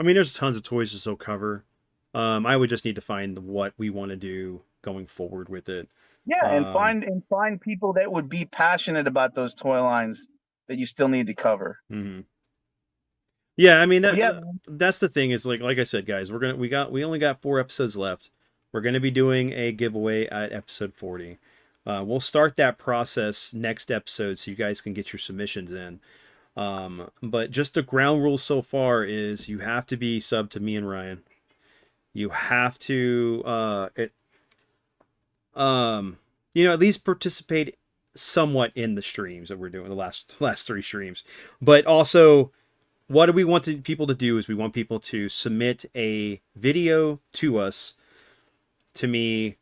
I mean, there's tons of toys to still cover. I would just need to find what we want to do going forward with it. Yeah, and Um, find people that would be passionate about those toy lines that you still need to cover. mhm. Yeah, I mean But yeah, that's the thing is like I said, guys, we only got 4 episodes left. We're gonna be doing a giveaway at episode 40. We'll start that process next episode so you guys can get your submissions in. But just the ground rules so far is you have to be sub to me and Ryan. You have to at least participate somewhat in the streams that we're doing, the last 3 streams. But also, what do we want people to do is we want people to submit a video to us, to me,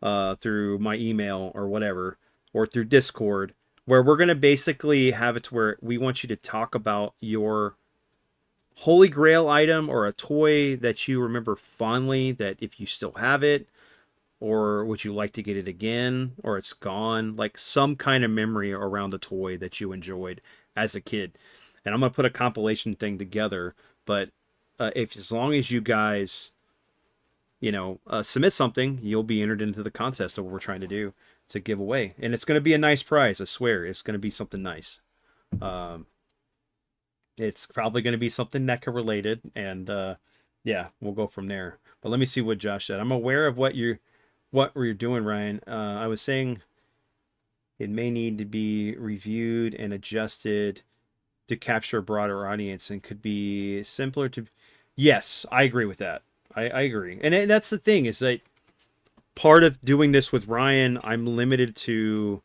through my email or whatever, or through Discord, where we're going to basically have it to where we want you to talk about your holy grail item or a toy that you remember fondly, that if you still have it, or would you like to get it again, or it's gone, like some kind of memory around a toy that you enjoyed as a kid. And I'm gonna put a compilation thing together, but if as long as you guys submit something, you'll be entered into the contest of what we're trying to do to give away. And it's going to be a nice prize. I swear. It's going to be something nice. It's probably going to be something NECA related. And yeah, we'll go from there. But let me see what Josh said. I'm aware of what you're doing, Ryan. I was saying it may need to be reviewed and adjusted to capture a broader audience and could be simpler to. Yes, I agree with that. I agree. And that's the thing is that part of doing this with Ryan, I'm limited to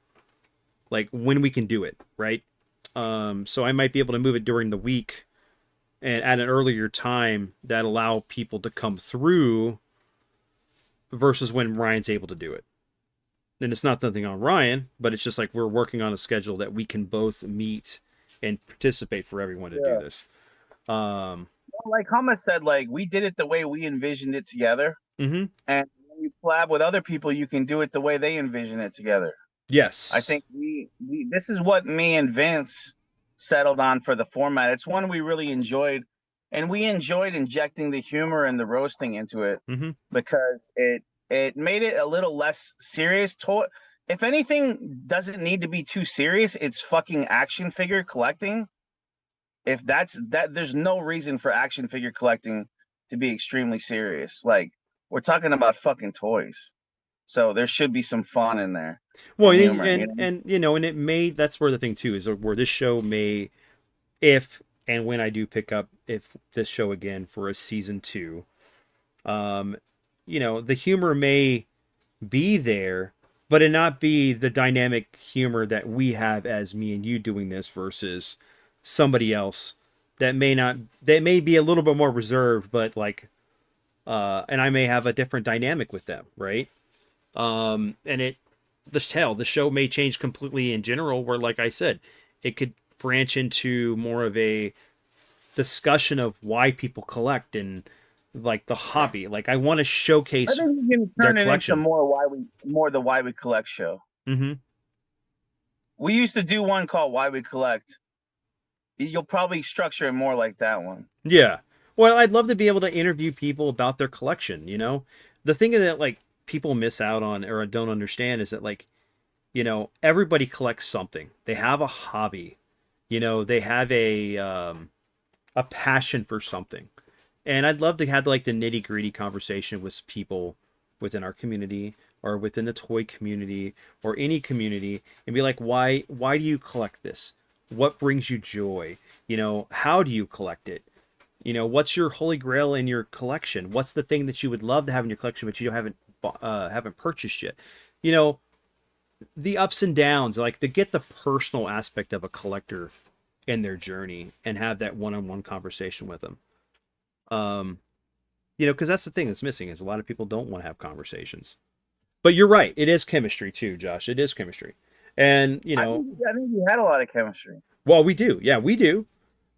like when we can do it, right? So I might be able to move it during the week and at an earlier time that allow people to come through versus when Ryan's able to do it. And it's not something on Ryan, but it's just like we're working on a schedule that we can both meet and participate for everyone to do this. Like Hummus said, like we did it the way we envisioned it together. Mm-hmm. And when you collab with other people, you can do it the way they envision it together. Yes. I think we this is what me and Vince settled on for the format. It's one we really enjoyed, and we enjoyed injecting the humor and the roasting into it because it made it a little less serious. If anything doesn't need to be too serious, it's fucking action figure collecting. If that's that, there's no reason for action figure collecting to be extremely serious. Like we're talking about fucking toys, so there should be some fun in there. Well, and it may, that's where the thing too is where this show may, if and when I do pick up this show again for a season 2, the humor may be there, but it not be the dynamic humor that we have as me and you doing this versus somebody else that may be a little bit more reserved, but like, and I may have a different dynamic with them, right? And the show may change completely in general, where, like I said, it could branch into more of a discussion of why people collect and like the hobby. Like I want to showcase. I think you can turn it into more the why we collect show. Mm-hmm. We used to do one called Why We Collect. You'll probably structure it more like that one. Yeah. Well, I'd love to be able to interview people about their collection. The thing that like people miss out on or don't understand is that like, everybody collects something. They have a hobby. They have a passion for something. And I'd love to have like the nitty gritty conversation with people within our community or within the toy community or any community and be like, why do you collect this? What brings you joy? How do you collect it? What's your holy grail in your collection? What's the thing that you would love to have in your collection, but you haven't purchased yet? The ups and downs, like to get the personal aspect of a collector in their journey and have that one-on-one conversation with them. Because that's the thing that's missing is a lot of people don't want to have conversations. But you're right. It is chemistry too, Josh. It is chemistry. And, I think we had a lot of chemistry. Well, we do. Yeah, we do.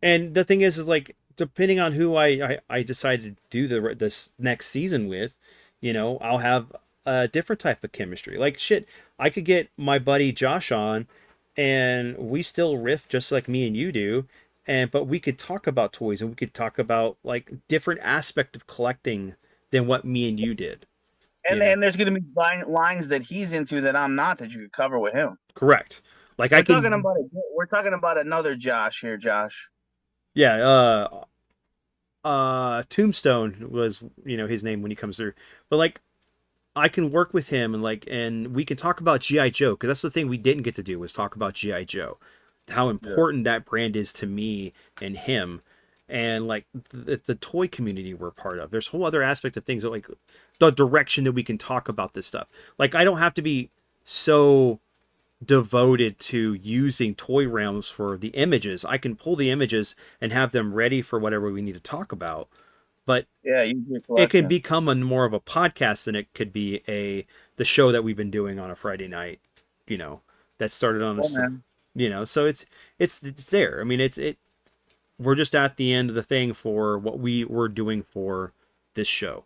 And the thing is like, depending on who I decided to do this next season with, I'll have a different type of chemistry. Like shit, I could get my buddy Josh on and we still riff just like me and you do. But we could talk about toys and we could talk about like different aspect of collecting than what me and you did. And there's going to be lines that he's into that I'm not, that you could cover with him. Correct. Like we're talking about another Josh here, Josh. Yeah. Tombstone was, his name when he comes through. But like, I can work with him and we can talk about G.I. Joe, because that's the thing we didn't get to do was talk about G.I. Joe, how important that brand is to me and him, and like the toy community we're part of. There's a whole other aspect of things that like the direction that we can talk about this stuff. Like I don't have to be so devoted to using toy realms for the images. I can pull the images and have them ready for whatever we need to talk about. But it can become more of a podcast than it could be the show that we've been doing on a Friday night, that started on so it's there. I mean, we're just at the end of the thing for what we were doing for this show.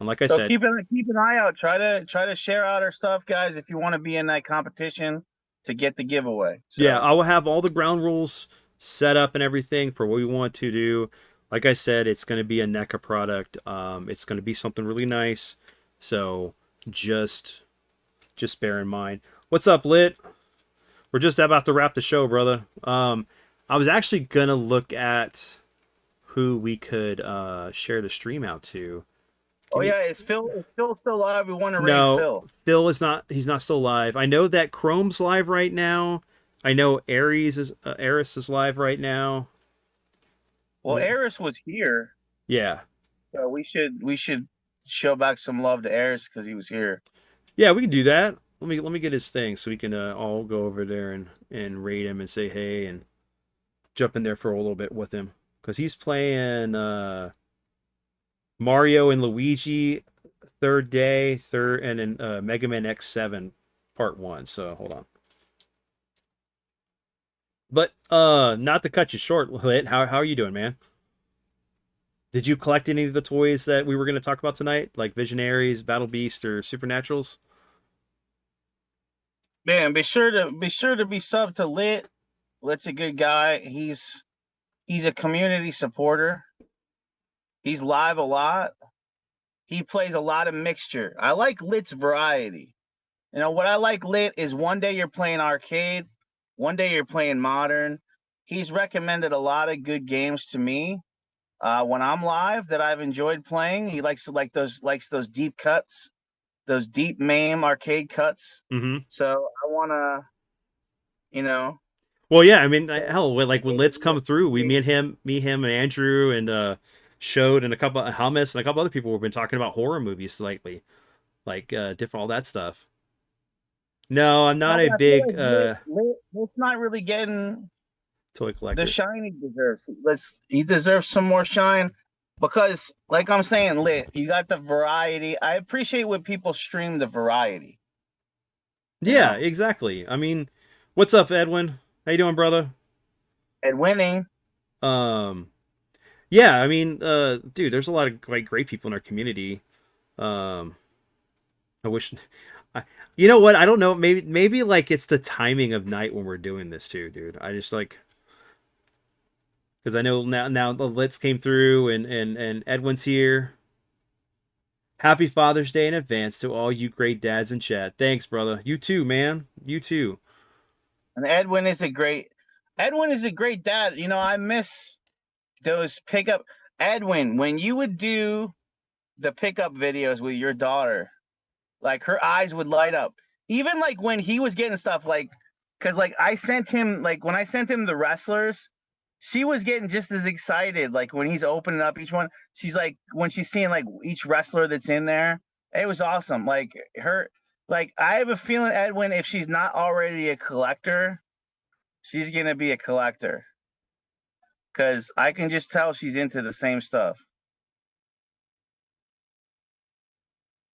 And like I said, keep an eye out. Try to share out our stuff, guys, if you want to be in that competition to get the giveaway. So. Yeah, I will have all the ground rules set up and everything for what we want to do. like I said, it's going to be a NECA product. It's going to be something really nice. So just just bear in mind. What's up, Lit? We're just about to wrap the show, brother. I was actually gonna look at who we could share the stream out to. Oh Give me yeah, is Phil still alive? We want to raid no. Phil. Phil is not. He's not still live. I know that Chrome's live right now. I know Ares is live right now. Well, Eris was here, Yeah, so we should show back some love to Eris because he was here. yeah, we can do that. Let me get his thing so we can all go over there and raid him and say hey and jump in there for a little bit with him because he's playing Mario and Luigi third day third and then Mega Man X7 Part 1. So hold on. But not to cut you short, Lit, how are you doing, man? Did you collect any of the toys that we were going to talk about tonight, like Visionaries, Battle Beast, or Supernaturals? Man, be sure to be sub to Lit. Lit's a good guy. He's a community supporter. He's live a lot. He plays a lot of mixture. I like Lit's variety. You know what I like Lit is one day you're playing arcade, one day you're playing modern. He's recommended a lot of good games to me when I'm live that I've enjoyed playing. He likes those deep cuts, those deep MAME arcade cuts. Mm-hmm. So I wanna, you know, Well, yeah, I mean, say hell, like when Let's come through, we me him, and Andrew, and showed, and a couple of Hummus, and a couple other people have been talking about horror movies lately, like different all that stuff. No, I'm no, not a but I feel big like Lit's not really getting toy the collector. shine he deserves. He deserves some more shine because, like I'm saying, Lit, you got the variety. I appreciate when people stream the variety. You Yeah, know, exactly. I mean, what's up, Edwin? How you doing, brother? and winning. Um, yeah, I mean, dude, there's a lot of great people in our community. Um, I wish, I, you know what? I don't know. Maybe like it's the timing of night when we're doing this too, dude. I just like because I know now the Litz came through and Edwin's here. Happy Father's Day in advance to all you great dads in chat. Thanks, brother. You too, man. You too. And Edwin is a great dad. You know, I miss those pickup Edwin when you would do the pickup videos with your daughter. Like her eyes would light up. Even like when he was getting stuff like because like I sent him like when I sent him the wrestlers, she was getting just as excited. Like when he's opening up each one, she's like when she's seeing like each wrestler that's in there, it was awesome. Like I have a feeling Edwin, if she's not already a collector, she's gonna be a collector. Cause I can just tell she's into the same stuff.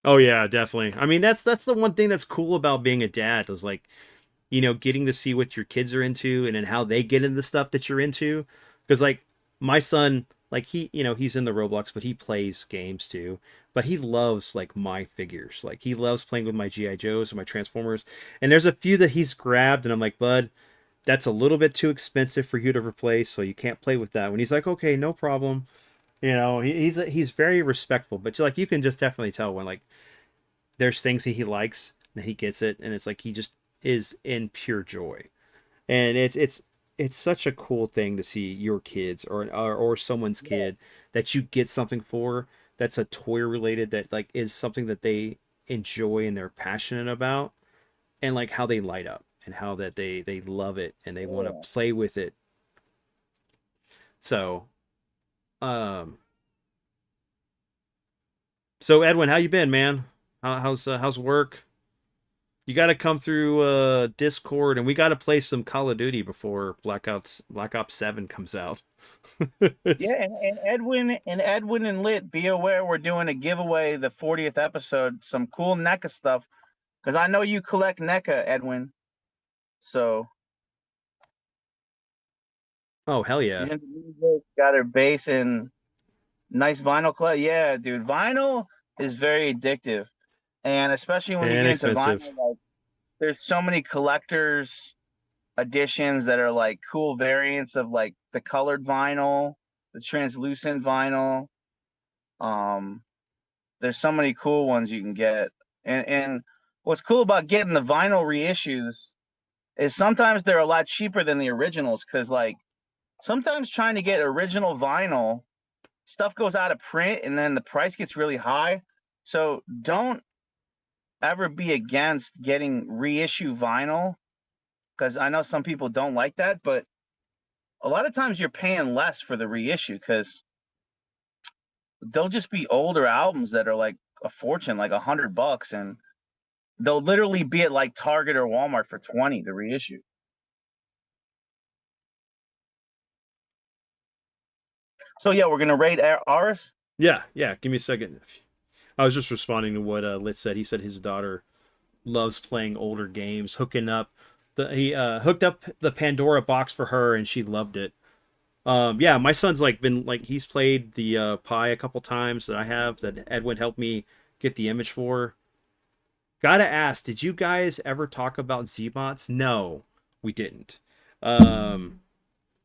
Oh yeah, definitely. I mean, that's the one thing that's cool about being a dad is like, getting to see what your kids are into and then how they get into the stuff that you're into. Because like my son, like he's in the Roblox, but he plays games too. But he loves like my figures. Like he loves playing with my GI Joes and my Transformers. And there's a few that he's grabbed, and I'm like, bud, that's a little bit too expensive for you to replace, so you can't play with that. When he's like, okay, no problem. He's very respectful, but like you can just definitely tell when like there's things that he likes and he gets it, and it's like he just is in pure joy. And it's such a cool thing to see your kids or someone's kid that you get something for that's a toy related that like is something that they enjoy and they're passionate about, and like how they light up and how that they love it and they want Yeah. to play with it. So um so Edwin, how you been, man? How's work? You got to come through Discord, and we got to play some Call of Duty before Black Ops 7 comes out. Yeah, and Edwin and Lit, be aware we're doing a giveaway the 40th episode, some cool NECA stuff. Because I know you collect NECA, Edwin. So Oh, hell she's yeah. into music, got her bass and nice vinyl color. Yeah, dude, vinyl is very addictive. And especially when you And get into expensive. vinyl, like there's so many collectors editions that are like cool variants of like the colored vinyl. the translucent vinyl. Um, there's so many cool ones you can get. And what's cool about getting the vinyl reissues is sometimes they're a lot cheaper than the originals, because like sometimes trying to get original vinyl stuff goes out of print and then the price gets really high. So don't ever be against getting reissue vinyl, because I know some people don't like that, but a lot of times you're paying less for the reissue because they'll just be older albums that are like a fortune, like $100, and they'll literally be at like Target or Walmart for 20 the reissue. So yeah, we're gonna rate ours. Yeah, yeah. Give me a second. I was just responding to what Lit said. He said his daughter loves playing older games, hooking up he hooked up the Pandora box for her, and she loved it. Yeah, my son's like been like he's played the Pi a couple times that I have that Edwin helped me get the image for. Gotta ask, did you guys ever talk about Z-Bots? No, we didn't.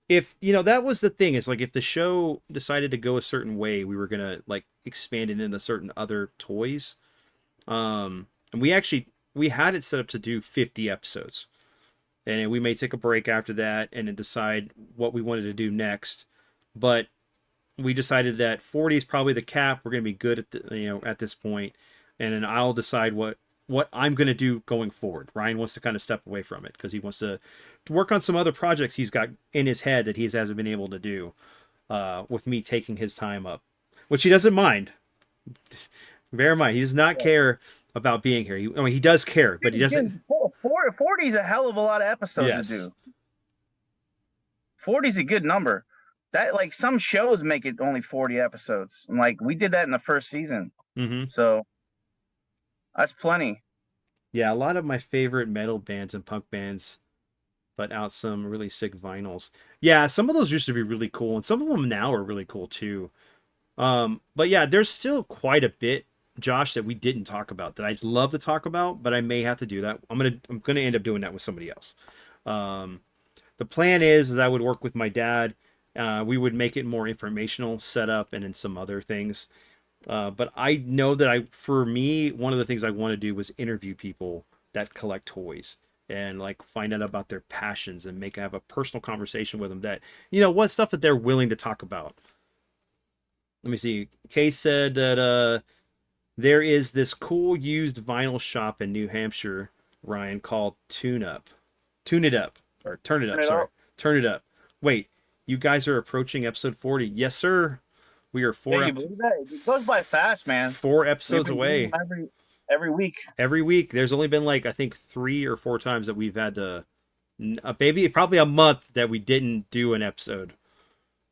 If you know, that was the thing, is like if the show decided to go a certain way, we were gonna like expand it into certain other toys. And we had it set up to do 50 episodes, and we may take a break after that and then decide what we wanted to do next. But we decided that 40 is probably the cap. We're gonna be good at at this point, and then I'll decide what I'm going to do going forward. Ryan wants to kind of step away from it because he wants to work on some other projects he's got in his head that he hasn't been able to do with me taking his time up, which he doesn't mind. Bear in mind, he does not care about being here. I mean, he does care, but he doesn't. 40 is a hell of a lot of episodes to do. 40 is a good number. That, like, some shows make it only 40 episodes. And like we did that in the first season. Mm-hmm. So that's plenty. Yeah, a lot of my favorite metal bands and punk bands put out some really sick vinyls. Yeah, some of those used to be really cool, and some of them now are really cool too. But yeah, there's still quite a bit, Josh, that we didn't talk about that I'd love to talk about, but I may have to do that. I'm gonna end up doing that with somebody else. The plan is I would work with my dad. We would make it more informational, setup, and then some other things. But I know that for me, one of the things I want to do was interview people that collect toys and like find out about their passions and have a personal conversation with them that, what stuff that they're willing to talk about. Let me see. Kay said that there is this cool used vinyl shop in New Hampshire, Ryan, called Tune It Up. Turn It Up. Sorry. Turn It Up. Wait, you guys are approaching episode 40. Yes, sir. We are it goes by fast, man. 4 episodes away. Every week. Every week. There's only been like I think 3 or 4 times that we've had to, probably a month that we didn't do an episode.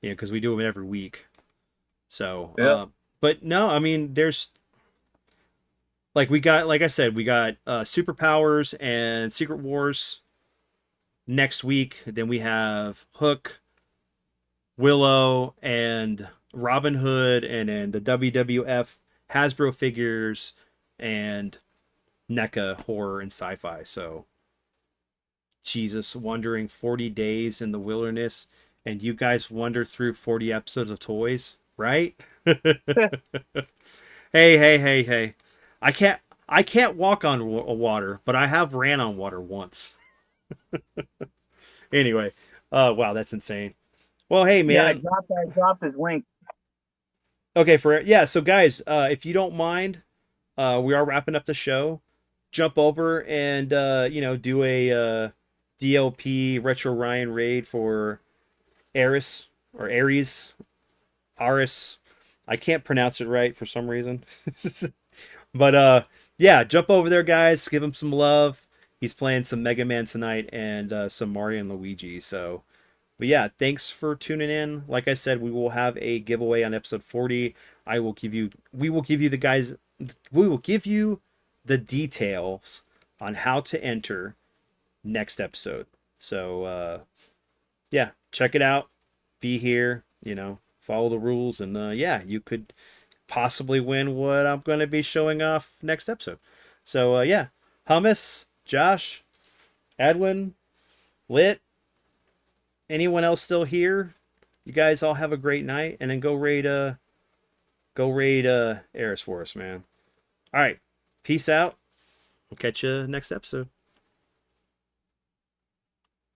Because we do them every week. So, yeah. But no, I mean, there's like I said, we got Superpowers and Secret Wars next week. Then we have Hook, Willow, and Robin Hood, and then the WWF Hasbro figures, and NECA horror and sci-fi. So, Jesus, wandering 40 days in the wilderness, and you guys wander through 40 episodes of toys, right? Hey. I can't walk on water, but I have ran on water once. Anyway, wow, that's insane. Well, hey, man. Yeah, I dropped his link. Okay, so guys, if you don't mind, we are wrapping up the show. Jump over and do a DLP Retro Ryan raid for Aris or Aries. I can't pronounce it right for some reason. But yeah, jump over there, guys. Give him some love. He's playing some Mega Man tonight and some Mario and Luigi. So, but yeah, thanks for tuning in. Like I said, we will have a giveaway on episode 40. We will give you the details on how to enter next episode. So, yeah, check it out. Be here, follow the rules, and yeah, you could possibly win what I'm going to be showing off next episode. So, yeah, Hummus, Josh, Edwin, Lit, anyone else still here? You guys all have a great night, and then go raid Eris for us, man. All right, peace out. We'll catch you next episode.